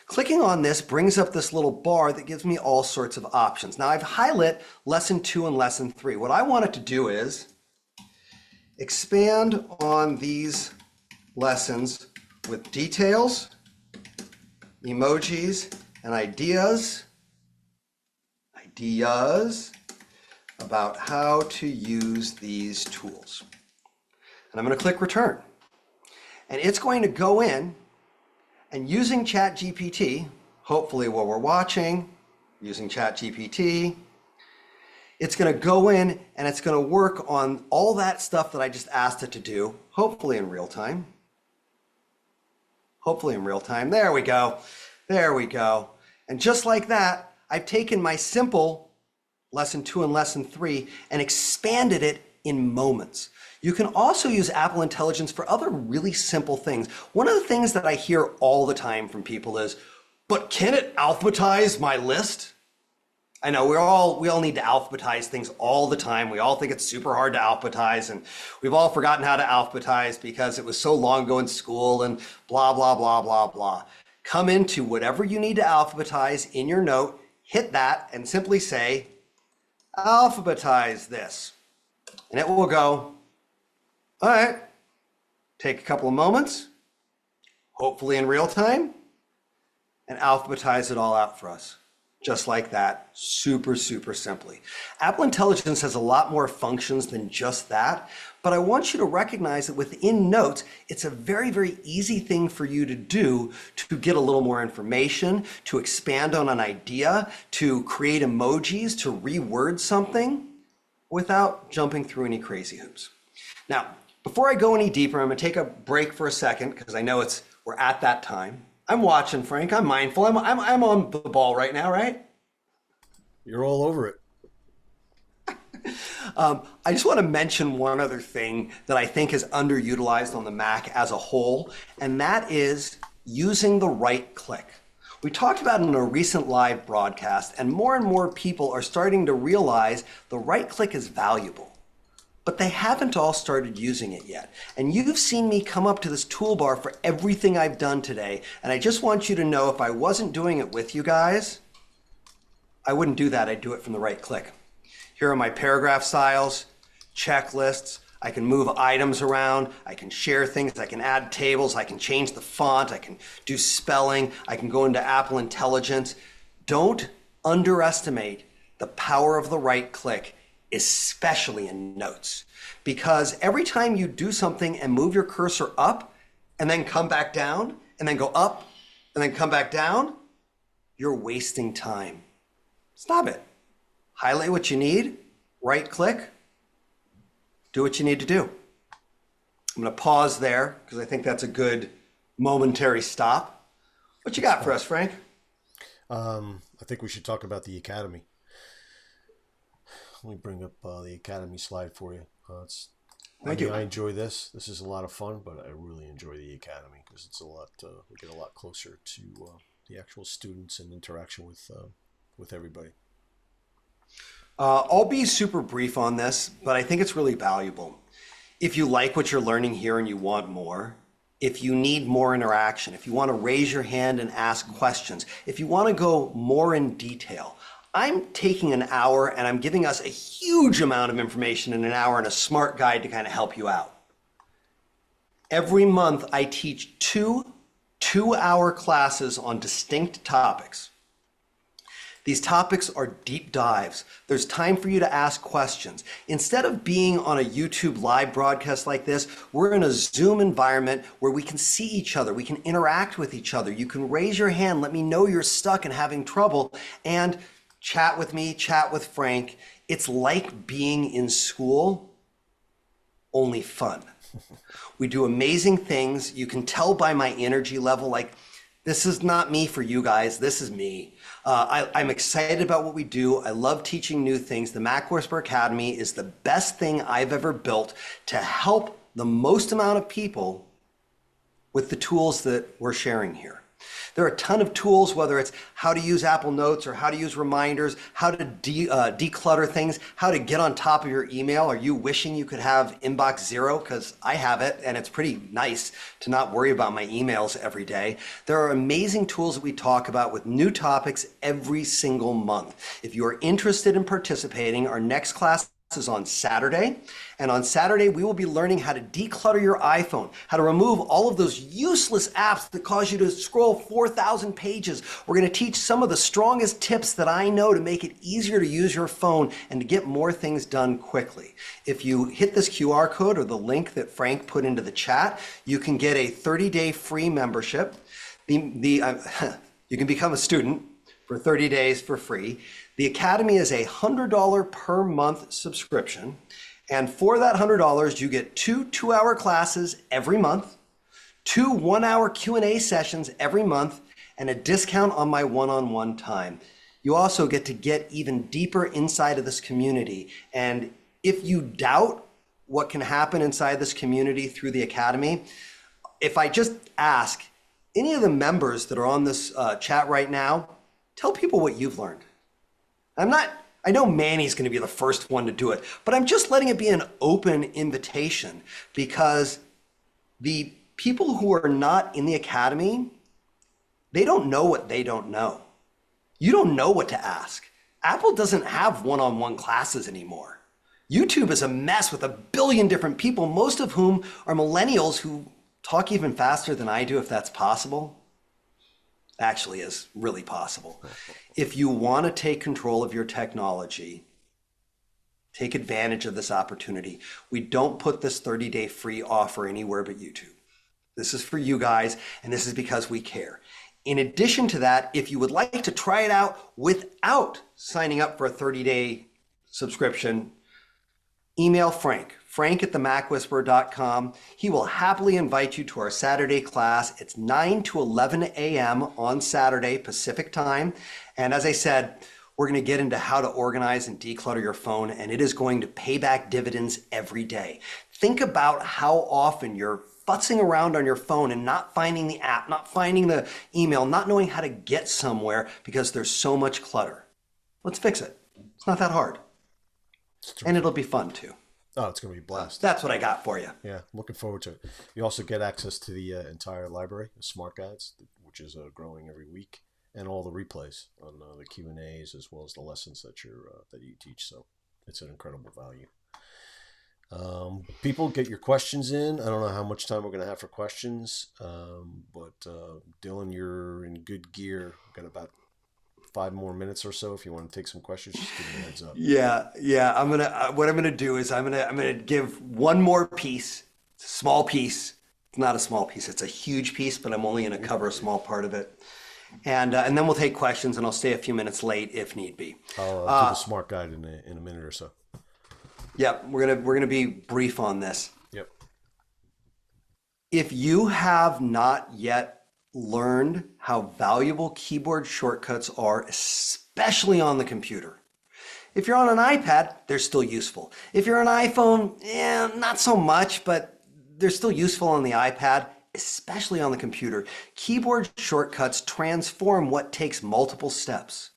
Clicking on this brings up this little bar that gives me all sorts of options. Now I've highlighted lesson 2 and lesson 3. What I want it to do is expand on these lessons with details, emojis, and ideas about how to use these tools. And I'm going to click return. And it's going to go in and using ChatGPT, hopefully while we're watching, using ChatGPT, it's going to go in and it's going to work on all that stuff that I just asked it to do, hopefully in real time. Hopefully in real time. There we go. There we go. And just like that, I've taken my simple lesson 2 and lesson 3 and expanded it in moments. You can also use Apple Intelligence for other really simple things. One of the things that I hear all the time from people is, but can it alphabetize my list? I know we all need to alphabetize things all the time. We all think it's super hard to alphabetize, and we've all forgotten how to alphabetize because it was so long ago in school and blah, blah, blah, blah, blah. Come into whatever you need to alphabetize in your note, hit that, and simply say, alphabetize this. And it will go, all right, take a couple of moments, hopefully in real time, and alphabetize it all out for us. Just like that, super, super simply. Apple Intelligence has a lot more functions than just that, but I want you to recognize that within Notes, it's a very, very easy thing for you to do to get a little more information, to expand on an idea, to create emojis, to reword something without jumping through any crazy hoops. Now, before I go any deeper, I'm going to take a break for a second because I know we're at that time. I'm watching, Frank. I'm mindful. I'm on the ball right now, right? You're all over it. I just want to mention one other thing that I think is underutilized on the Mac as a whole, and that is using the right click. We talked about it in a recent live broadcast, and more people are starting to realize the right click is valuable. But they haven't all started using it yet. And you've seen me come up to this toolbar for everything I've done today. And I just want you to know if I wasn't doing it with you guys, I wouldn't do that. I'd do it from the right click. Here are my paragraph styles, checklists. I can move items around. I can share things. I can add tables. I can change the font. I can do spelling. I can go into Apple Intelligence. Don't underestimate the power of the right click, especially in Notes, because every time you do something and move your cursor up and then come back down and then go up and then come back down, you're wasting time. Stop it. Highlight what you need, right click, do what you need to do. I'm going to pause there because I think that's a good momentary stop. What you got for us, Frank? I think we should talk about the Academy. let me bring up the Academy slide for you. Thank you. I enjoy this. This is a lot of fun, but I really enjoy the Academy because it's a lot. We get a lot closer to the actual students and interaction with everybody. I'll be super brief on this, but I think it's really valuable. If you like what you're learning here and you want more, if you need more interaction, if you want to raise your hand and ask questions, if you want to go more in detail, I'm taking an hour and I'm giving us a huge amount of information in an hour and a smart guide to kind of help you out. Every month I teach two-hour classes on distinct topics. These topics are deep dives. There's time for you to ask questions. Instead of being on a YouTube live broadcast like this, we're in a Zoom environment where we can see each other. We can interact with each other. You can raise your hand, let me know you're stuck and having trouble, and chat with me, chat with Frank. It's like being in school, only fun. We do amazing things. You can tell by my energy level, like, this is not me for you guys, this is me. I'm excited about what we do. I love teaching new things. The MacWhisperer Academy is the best thing I've ever built to help the most amount of people with the tools that we're sharing here. There are a ton of tools, whether it's how to use Apple Notes or how to use reminders, how to declutter things, how to get on top of your email. Are you wishing you could have inbox zero? Because I have it, and it's pretty nice to not worry about my emails every day. There are amazing tools that we talk about with new topics every single month. If you are interested in participating, our next class is on Saturday, and on Saturday we will be learning how to declutter your iPhone, how to remove all of those useless apps that cause you to scroll 4,000 pages. We're going to teach some of the strongest tips that I know to make it easier to use your phone and to get more things done quickly. If you hit this QR code or the link that Frank put into the chat, you can get a 30-day free membership. You can become a student for 30 days for free. The Academy is a $100 per month subscription. And for that $100, you get two-hour classes every month, 2 one-hour Q&A sessions every month, and a discount on my one-on-one time. You also get to get even deeper inside of this community. And if you doubt what can happen inside this community through the Academy, if I just ask any of the members that are on this chat right now, tell people what you've learned. I know Manny's going to be the first one to do it, but I'm just letting it be an open invitation because the people who are not in the Academy, they don't know what they don't know. You don't know what to ask. Apple doesn't have one-on-one classes anymore. YouTube is a mess with 1 billion different people, most of whom are millennials who talk even faster than I do, if that's possible. Actually is really possible. If you want to take control of your technology, take advantage of this opportunity. We don't put this 30-day free offer anywhere but YouTube. This is for you guys, and this is because we care. In addition to that, if you would like to try it out without signing up for a 30-day subscription, email Frank at themacwhisperer.com. He will happily invite you to our Saturday class. It's 9 to 11 a.m. on Saturday, Pacific time. And as I said, we're going to get into how to organize and declutter your phone, and it is going to pay back dividends every day. Think about how often you're futzing around on your phone and not finding the app, not finding the email, not knowing how to get somewhere because there's so much clutter. Let's fix it. It's not that hard. And it'll be fun too. Oh, it's going to be a blast. That's what I got for you. Yeah, looking forward to it. You also get access to the entire library of smart guides, which is growing every week, and all the replays on the Q&As as well as the lessons that you teach. So it's an incredible value. People, get your questions in. I don't know how much time we're going to have for questions, but Dylan, you're in good gear. We've got about 5 more minutes or so. If you want to take some questions, just give me a heads up. Yeah. What I'm gonna do is I'm gonna give one more piece. It's a small piece. It's not a small piece. It's a huge piece, but I'm only gonna cover a small part of it. And then we'll take questions, and I'll stay a few minutes late if need be. I'll do the smart guide in a minute or so. Yep, we're gonna be brief on this. Yep. If you have not yet learned how valuable keyboard shortcuts are, especially on the computer, If you're on an iPad, they're still useful. If you're an iPhone, not so much, but they're still useful on the iPad, especially on the computer. Keyboard shortcuts transform what takes multiple steps.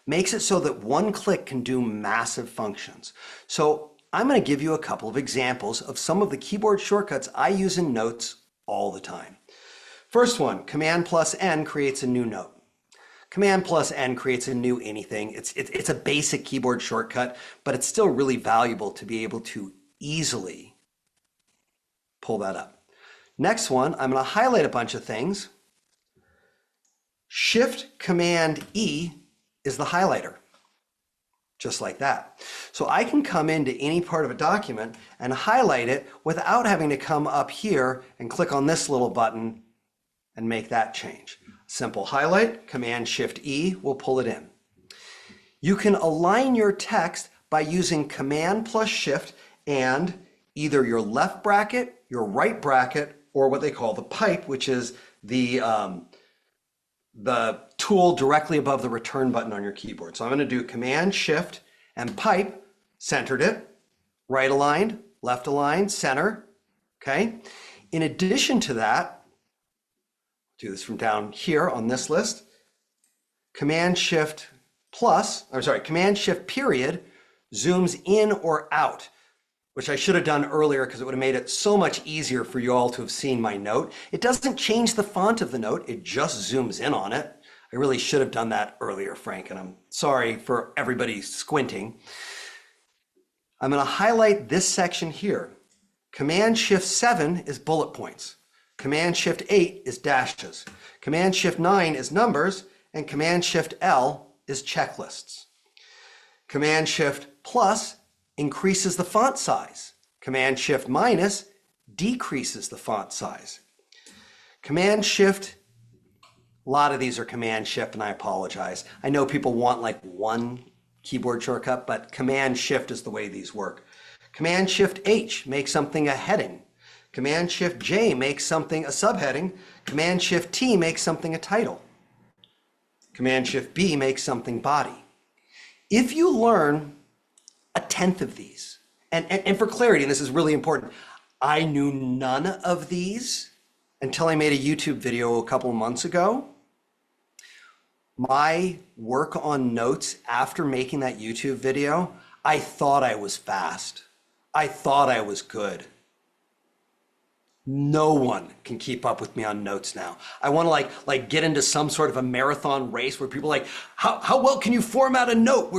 Makes it so that one click can do massive functions. So I'm going to give you a couple of examples of some of the keyboard shortcuts I use in notes all the time. First one, Command plus N creates a new note. Command plus N creates a new anything. It's a basic keyboard shortcut, but it's still really valuable to be able to easily pull that up. Next one, I'm going to highlight a bunch of things. Shift Command E is the highlighter, just like that. So I can come into any part of a document and highlight it without having to come up here and click on this little button and make that change. Simple highlight, Command Shift E will pull it in. You can align your text by using Command plus Shift and either your left bracket, your right bracket, or what they call the pipe, which is the tool directly above the return button on your keyboard. So I'm going to do Command Shift and pipe, centered it, right aligned, left aligned, center. Okay. In addition to that, do this from down here on this list. Command Shift period zooms in or out, which I should have done earlier because it would have made it so much easier for you all to have seen my note. It doesn't change the font of the note, it just zooms in on it. I really should have done that earlier, Frank, and I'm sorry for everybody squinting. I'm going to highlight this section here. Command Shift 7 is bullet points. Command Shift 8 is dashes. Command Shift 9 is numbers, and Command Shift L is checklists. Command Shift plus increases the font size. Command Shift minus decreases the font size. Command Shift, a lot of these are Command Shift, and I apologize. I know people want like one keyboard shortcut, but Command Shift is the way these work. Command Shift H makes something a heading. Command Shift J makes something a subheading. Command Shift T makes something a title. Command Shift B makes something body. If you learn a tenth of these, and for clarity, and this is really important, I knew none of these until I made a YouTube video a couple of months ago. My work on notes after making that YouTube video, I thought I was fast. I thought I was good. No one can keep up with me on notes now. I want to like get into some sort of a marathon race where people are like, how well can you format a note?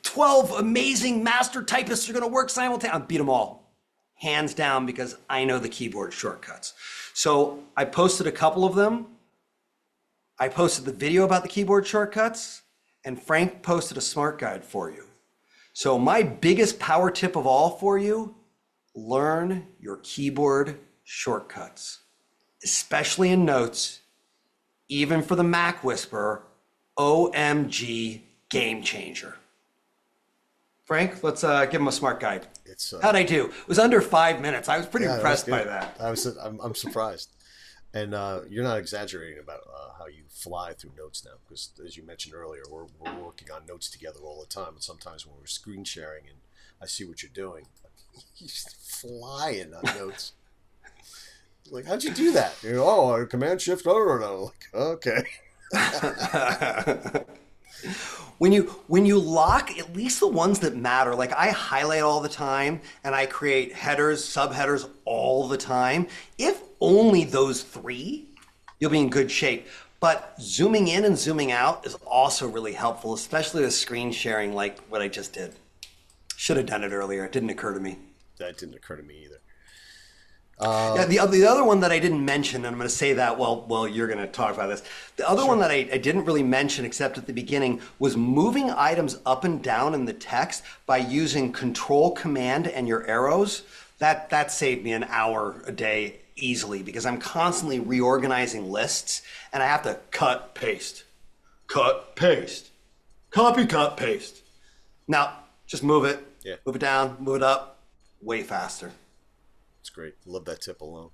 12 amazing master typists are going to work simultaneously. I'll beat them all, hands down, because I know the keyboard shortcuts. So I posted a couple of them. I posted the video about the keyboard shortcuts, and Frank posted a smart guide for you. So my biggest power tip of all for you, learn your keyboard shortcuts, especially in notes, even for the MacWhisperer. OMG, game changer. Frank, let's give him a smart guide. How'd I do? It was under 5 minutes. I was pretty impressed by that. I'm surprised. And you're not exaggerating about how you fly through notes now, because as you mentioned earlier, we're working on notes together all the time. And sometimes when we're screen sharing and I see what you're doing, you just flying on notes. Like, how'd you do that? Command Shift, no. Like, okay. When you lock, at least the ones that matter, like I highlight all the time and I create headers, subheaders all the time. If only those three, you'll be in good shape. But zooming in and zooming out is also really helpful, especially with screen sharing like what I just did. Should have done it earlier. It didn't occur to me. That didn't occur to me either. The other one that I didn't mention, and I'm going to say that while you're going to talk about this. The other one that I didn't really mention except at the beginning was moving items up and down in the text by using Control Command and your arrows. That saved me an hour a day easily because I'm constantly reorganizing lists and I have to cut, paste, copy, cut, paste. Now, just move it, move it down, move it up, way faster. It's great. Love that tip alone.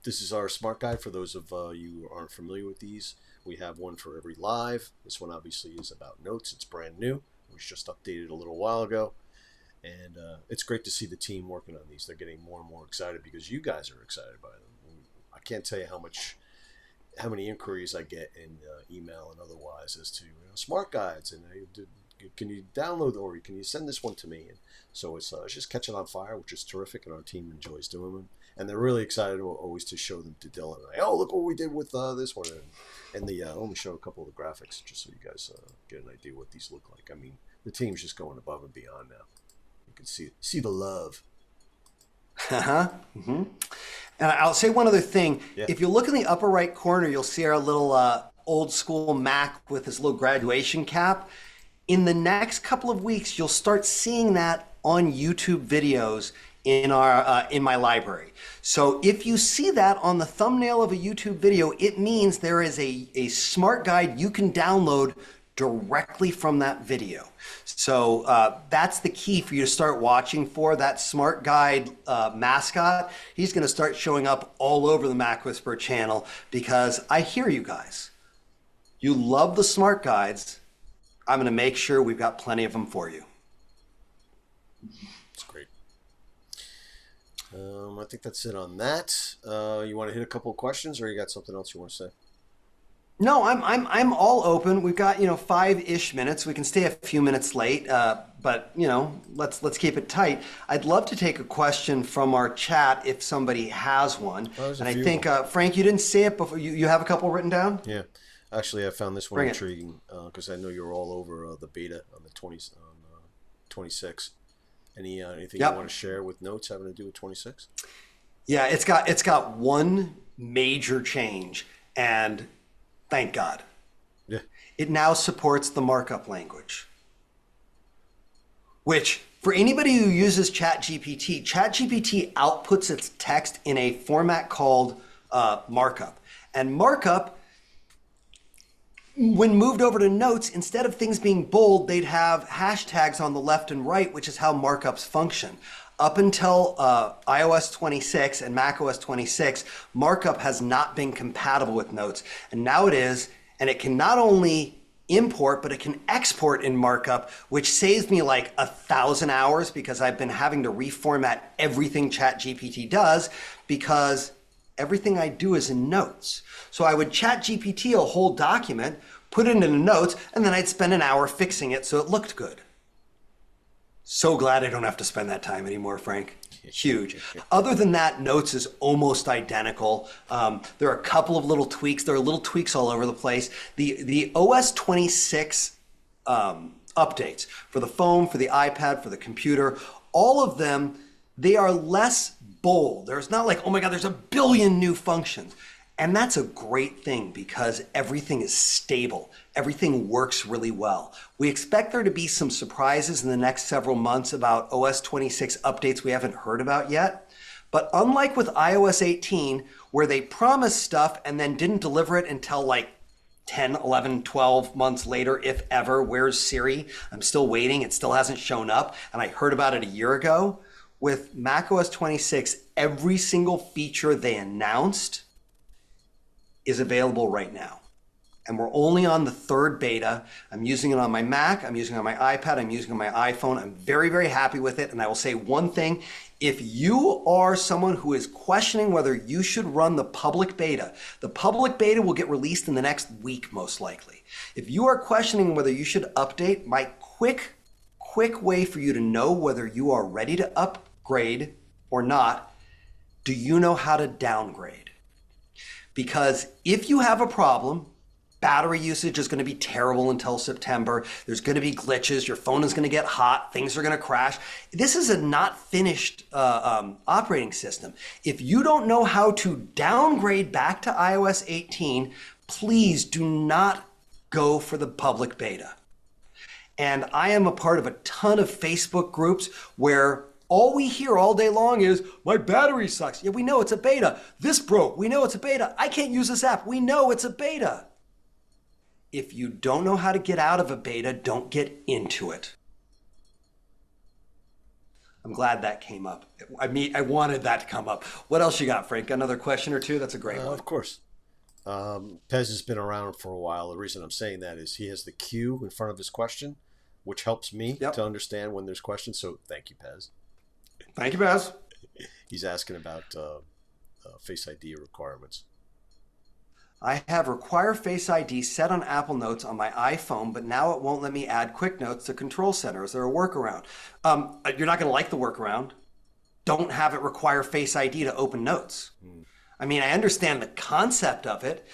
This is our smart guide for those of you who aren't familiar with these. We have one for every live. This one obviously is about notes. It's brand new. It was just updated a little while ago. And it's great to see the team working on these. They're getting more and more excited because you guys are excited by them. I can't tell you how many inquiries I get in email and otherwise as to smart guides and can you download or can you send this one to me? And so it's just catching on fire, which is terrific, and our team enjoys doing them. And they're really excited always to show them to Dylan. Like, oh, look what we did with this one. And let me show a couple of the graphics just so you guys get an idea what these look like. I mean, the team's just going above and beyond now. You can see the love. Mm-hmm. And I'll say one other thing. Yeah. If you look in the upper right corner, you'll see our little old school Mac with this little graduation cap. In the next couple of weeks, you'll start seeing that on YouTube videos in my library. So if you see that on the thumbnail of a YouTube video, it means there is a smart guide you can download directly from that video. So that's the key for you to start watching for. That smart guide mascot, he's going to start showing up all over the MacWhisperer channel because I hear you guys. You love the smart guides. I'm going to make sure we've got plenty of them for you. That's great. I think that's it on that. You want to hit a couple of questions, or you got something else you want to say? No, I'm all open. We've got 5-ish minutes. We can stay a few minutes late, but let's keep it tight. I'd love to take a question from our chat if somebody has one. And I think Frank, you didn't say it before. You have a couple written down? Yeah. Actually, I found this one intriguing because I know you're all over the beta on the 26. Anything you want to share with notes having to do with 26? Yeah, it's got one major change, and thank God. Yeah. It now supports the markup language, which for anybody who uses ChatGPT outputs its text in a format called markup, and markup. When moved over to notes, instead of things being bold, they'd have hashtags on the left and right, which is how markups function. Up until iOS 26 and macOS 26, markup has not been compatible with notes. And now it is, and it can not only import, but it can export in markup, which saves me like 1,000 hours because I've been having to reformat everything ChatGPT does because everything I do is in notes. So I would ChatGPT a whole document, put it into notes, and then I'd spend an hour fixing it so it looked good. So glad I don't have to spend that time anymore, Frank. Huge. Other than that, notes is almost identical. There are a couple of little tweaks. There are little tweaks all over the place. The OS 26 updates for the phone, for the iPad, for the computer, all of them, they are less bold. There's not like, oh my God, there's a billion new functions. And that's a great thing because everything is stable. Everything works really well. We expect there to be some surprises in the next several months about OS 26 updates we haven't heard about yet. But unlike with iOS 18, where they promised stuff and then didn't deliver it until like 10, 11, 12 months later, if ever, where's Siri? I'm still waiting. It still hasn't shown up. And I heard about it a year ago. With macOS 26, every single feature they announced is available right now. And we're only on the 3rd beta. I'm using it on my Mac, I'm using it on my iPad, I'm using it on my iPhone. I'm very, very happy with it. And I will say one thing, if you are someone who is questioning whether you should run the public beta will get released in the next week, most likely. If you are questioning whether you should update, my quick way for you to know whether you are ready to upgrade or not, do you know how to downgrade? Because if you have a problem, battery usage is going to be terrible until September. There's going to be glitches. Your phone is going to get hot. Things are going to crash. This is a not finished operating system. If you don't know how to downgrade back to iOS 18, please do not go for the public beta. And I am a part of a ton of Facebook groups where all we hear all day long is, my battery sucks. Yeah, we know it's a beta. This broke. We know it's a beta. I can't use this app. We know it's a beta. If you don't know how to get out of a beta, don't get into it. I'm glad that came up. I wanted that to come up. What else you got, Frank? Another question or two? That's a great one. Of course. Pez has been around for a while. The reason I'm saying that is he has the Q in front of his question, which helps me to understand when there's questions. So thank you, Pez. Thank you, Pez. He's asking about Face ID requirements. I have Require Face ID set on Apple Notes on my iPhone, but now it won't let me add Quick Notes to Control Center. Is there a workaround? You're not going to like the workaround. Don't have it require Face ID to open Notes. I mean, I understand the concept of it.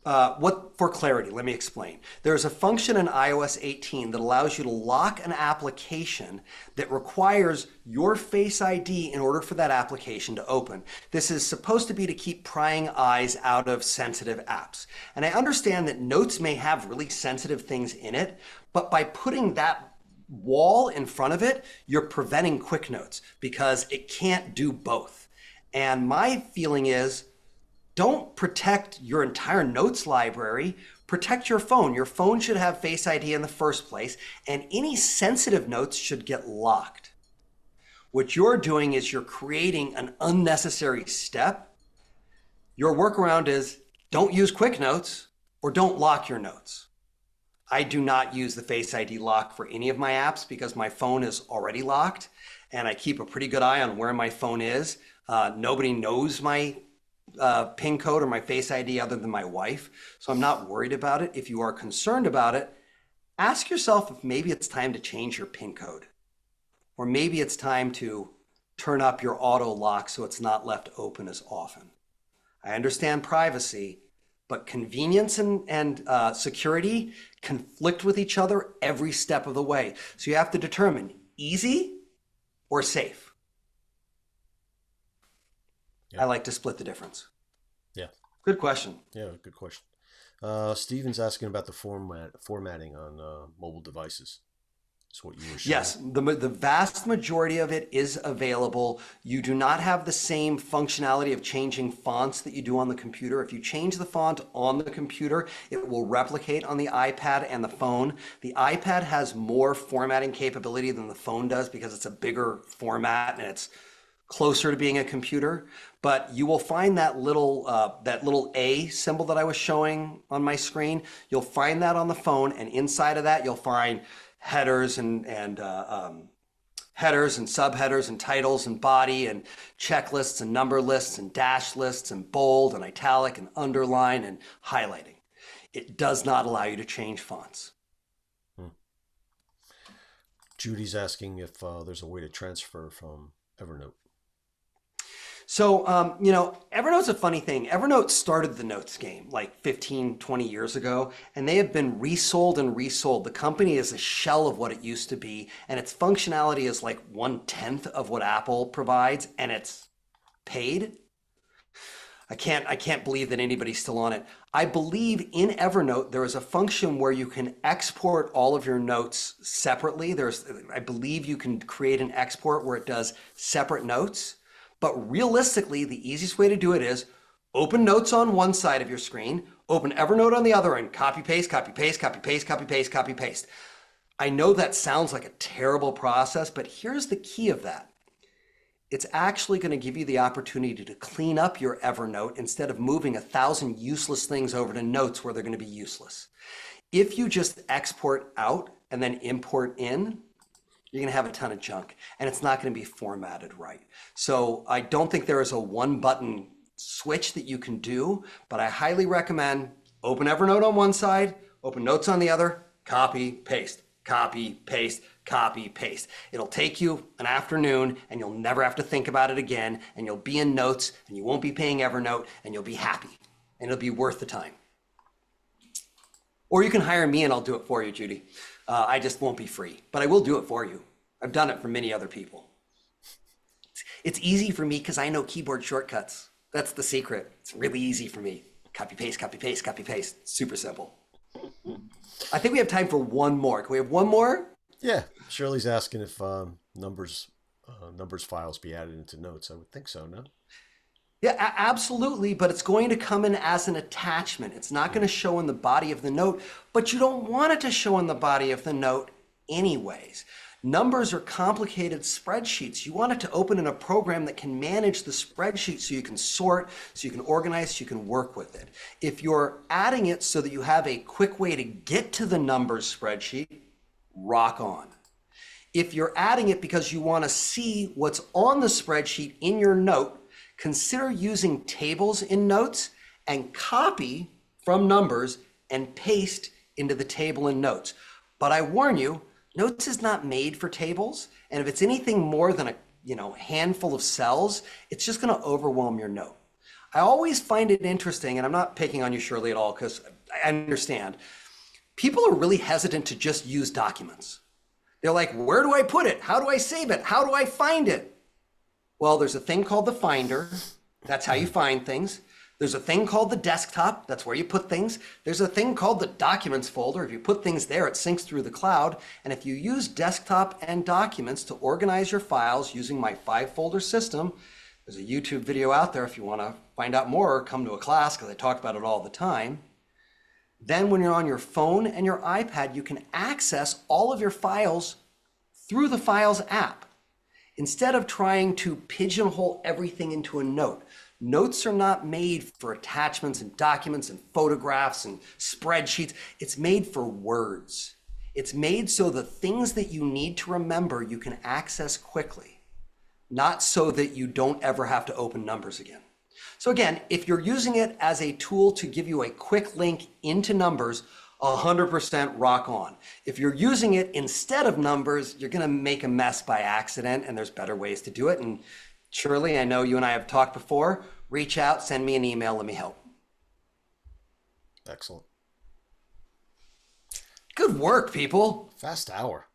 For clarity, let me explain. There's a function in iOS 18 that allows you to lock an application that requires your Face ID in order for that application to open. This is supposed to be to keep prying eyes out of sensitive apps. And I understand that Notes may have really sensitive things in it, but by putting that wall in front of it, you're preventing Quick Notes because it can't do both. And my feeling is, don't protect your entire notes library. Protect your phone. Your phone should have Face ID in the first place, and any sensitive notes should get locked. What you're doing is you're creating an unnecessary step. Your workaround is don't use Quick Notes or don't lock your notes. I do not use the Face ID lock for any of my apps because my phone is already locked, and I keep a pretty good eye on where my phone is. Nobody knows my PIN code or my Face ID other than my wife. So I'm not worried about it. If you are concerned about it, ask yourself if maybe it's time to change your PIN code. Or maybe it's time to turn up your auto lock so it's not left open as often. I understand privacy, but convenience and security conflict with each other every step of the way. So you have to determine easy or safe. I like to split the difference. Yeah. Good question. Yeah, good question. Steven's asking about the formatting on mobile devices. That's what you were showing. Yes, the vast majority of it is available. You do not have the same functionality of changing fonts that you do on the computer. If you change the font on the computer, it will replicate on the iPad and the phone. The iPad has more formatting capability than the phone does because it's a bigger format and it's closer to being a computer, but you will find that little A symbol that I was showing on my screen. You'll find that on the phone, and inside of that, you'll find headers and subheaders and titles and body and checklists and number lists and dash lists and bold and italic and underline and highlighting. It does not allow you to change fonts. Judy's asking if there's a way to transfer from Evernote. So, Evernote's a funny thing. Evernote started the notes game like 15, 20 years ago, and they have been resold and resold. The company is a shell of what it used to be, and its functionality is like 1/10 of what Apple provides, and it's paid. I can't believe that anybody's still on it. I believe in Evernote, there is a function where you can export all of your notes separately. I believe you can create an export where it does separate notes. But realistically, the easiest way to do it is open Notes on one side of your screen, open Evernote on the other, and copy, paste, copy, paste, copy, paste, copy, paste, copy, paste. I know that sounds like a terrible process, but here's the key of that. It's actually going to give you the opportunity to clean up your Evernote instead of moving 1,000 useless things over to Notes where they're going to be useless. If you just export out and then import in, you're going to have a ton of junk, and it's not going to be formatted right. So I don't think there is a one-button switch that you can do, but I highly recommend open Evernote on one side, open Notes on the other, copy, paste, copy, paste, copy, paste. It'll take you an afternoon, and you'll never have to think about it again, and you'll be in Notes, and you won't be paying Evernote, and you'll be happy, and it'll be worth the time. Or you can hire me, and I'll do it for you, Judy. I just won't be free, but I will do it for you. I've done it for many other people. It's easy for me because I know keyboard shortcuts. That's the secret. It's really easy for me. Copy, paste, copy, paste, copy, paste. Super simple. I think we have time for one more. Can we have one more? Yeah. Shirley's asking if numbers files be added into Notes. I would think so, no? Yeah, absolutely, but it's going to come in as an attachment. It's not going to show in the body of the note, but you don't want it to show in the body of the note anyways. Numbers are complicated spreadsheets. You want it to open in a program that can manage the spreadsheet so you can sort, so you can organize, so you can work with it. If you're adding it so that you have a quick way to get to the numbers spreadsheet, rock on. If you're adding it because you want to see what's on the spreadsheet in your note, consider using tables in notes and copy from numbers and paste into the table in notes. But I warn you, notes is not made for tables, and if it's anything more than a handful of cells, it's just going to overwhelm your note. I always find it interesting, and I'm not picking on you, Shirley, at all, because I understand. People are really hesitant to just use documents. They're like, where do I put it? How do I save it? How do I find it? Well, there's a thing called the Finder. That's how you find things. There's a thing called the desktop. That's where you put things. There's a thing called the documents folder. If you put things there, it syncs through the cloud. And if you use desktop and documents to organize your files using my 5-folder system, there's a YouTube video out there if you want to find out more or come to a class because I talk about it all the time. Then when you're on your phone and your iPad, you can access all of your files through the Files app. Instead of trying to pigeonhole everything into a note. Notes are not made for attachments and documents and photographs and spreadsheets. It's made for words. It's made so the things that you need to remember you can access quickly, not so that you don't ever have to open numbers again. So again, if you're using it as a tool to give you a quick link into numbers, 100% rock on. If you're using it instead of numbers, you're going to make a mess by accident, and there's better ways to do it. And Shirley, I know you and I have talked before. Reach out, send me an email, let me help. Excellent. Good work, people. Fast hour.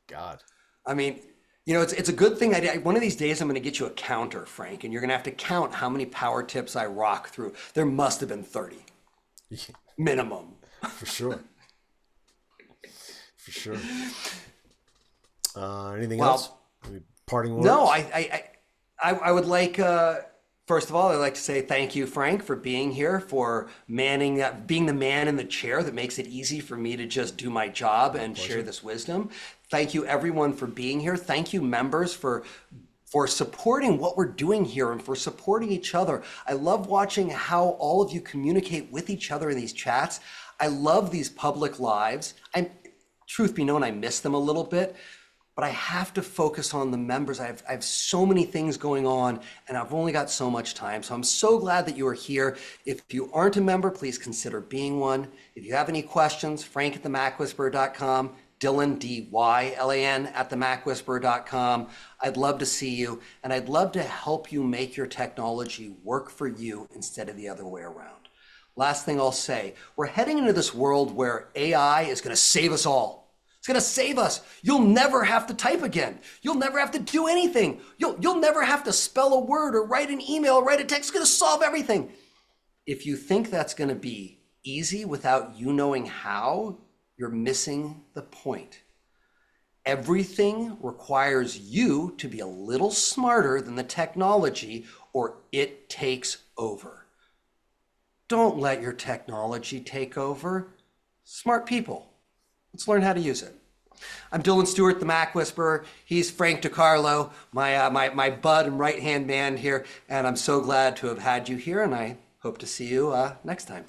God. I mean, it's a good thing. One of these days, I'm going to get you a counter, Frank, and you're going to have to count how many power tips I rock through. There must have been 30. Minimum. For sure. For sure. Anything else? Any parting words? No, I would like, first of all, I'd like to say thank you, Frank, for being here, for being the man in the chair that makes it easy for me to just do my job and share this wisdom. Thank you, everyone, for being here. Thank you, members, for supporting what we're doing here and for supporting each other. I love watching how all of you communicate with each other in these chats. I love these public lives. Truth be known, I miss them a little bit. But I have to focus on the members. I have so many things going on, and I've only got so much time. So I'm so glad that you are here. If you aren't a member, please consider being one. If you have any questions, frank@themacwhisperer.com, Dylan, D-Y-L-A-N, @themacwhisperer.com. I'd love to see you, and I'd love to help you make your technology work for you instead of the other way around. Last thing I'll say, we're heading into this world where AI is going to save us all. It's going to save us. You'll never have to type again. You'll never have to do anything. You'll never have to spell a word or write an email or write a text. It's going to solve everything. If you think that's going to be easy without you knowing how, you're missing the point. Everything requires you to be a little smarter than the technology, or it takes over. Don't let your technology take over. Smart people. Let's learn how to use it. I'm Dylan Stewart, the Mac Whisperer. He's Frank DiCarlo, my bud and right-hand man here, and I'm so glad to have had you here, and I hope to see you next time.